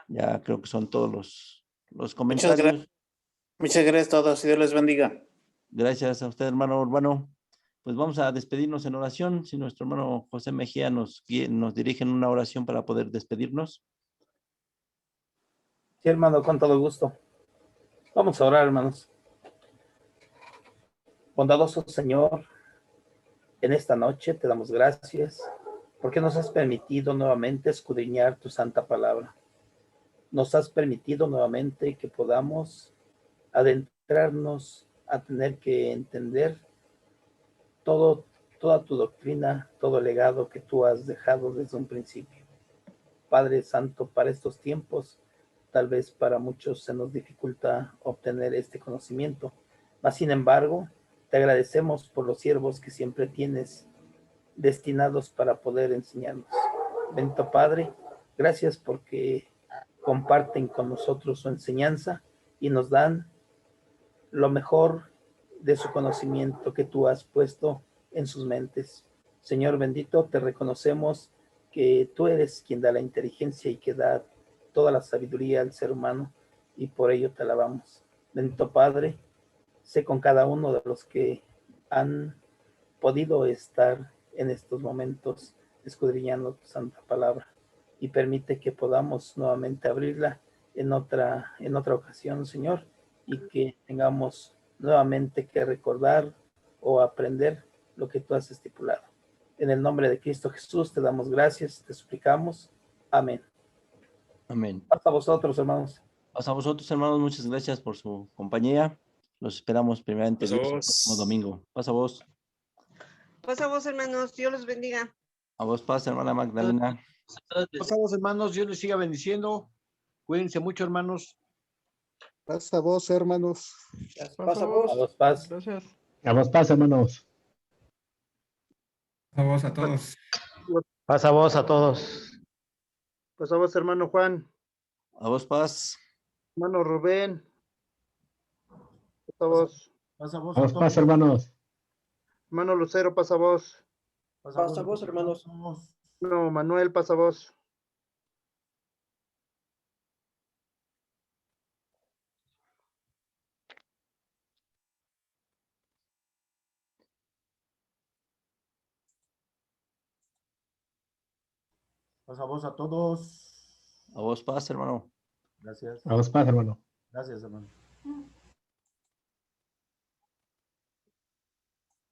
Ya creo que son todos los comentarios. Muchas gracias a todos. Dios les bendiga. Gracias a usted, hermano Urbano. Pues vamos a despedirnos en oración. Si nuestro hermano José Mejía nos dirige en una oración para poder despedirnos. Sí, hermano, con todo gusto. Vamos a orar, hermanos. Bondadoso Señor, en esta noche te damos gracias porque nos has permitido nuevamente escudriñar tu santa palabra. nos has permitido nuevamente que podamos adentrarnos a tener que entender toda tu doctrina, todo el legado que tú has dejado desde un principio. Padre Santo, para estos tiempos, tal vez para muchos se nos dificulta obtener este conocimiento, mas sin embargo, te agradecemos por los siervos que siempre tienes destinados para poder enseñarnos. Bendito Padre, gracias porque comparten con nosotros su enseñanza y nos dan lo mejor de su conocimiento que tú has puesto en sus mentes. Señor bendito, te reconocemos que tú eres quien da la inteligencia y que da toda la sabiduría al ser humano, y por ello te alabamos. Bendito Padre, sé con cada uno de los que han podido estar en estos momentos escudriñando tu santa palabra, y permite que podamos nuevamente abrirla en otra ocasión, Señor, y que tengamos nuevamente que recordar o aprender lo que tú has estipulado. En el nombre de Cristo Jesús te damos gracias, te suplicamos. Amén. Amén. Hasta vosotros, hermanos. Hasta vosotros, hermanos, muchas gracias por su compañía. Los esperamos primeramente Pasa Dios el vos. próximo domingo. Pasa vos. Pasa vos, hermanos. Dios los bendiga. A vos pasa, hermana Magdalena. Pasados, hermanos, Dios les siga bendiciendo. Cuídense mucho, hermanos. Pasa vos, hermanos. Pasa A vos. vos paz. A vos paz, hermanos. A vos a todos. Pasa vos a todos. Pasa vos, hermano Juan. A vos paz. Hermano Rubén. Pasa vos. Pasa vos A a vos todos. paz, hermanos. Hermano Lucero, pasa vos. Pasa vos, hermanos. No, Manuel, pasa vos. Pasa vos a todos. A vos paz, hermano. Gracias. A vos paz, hermano. Gracias, hermano.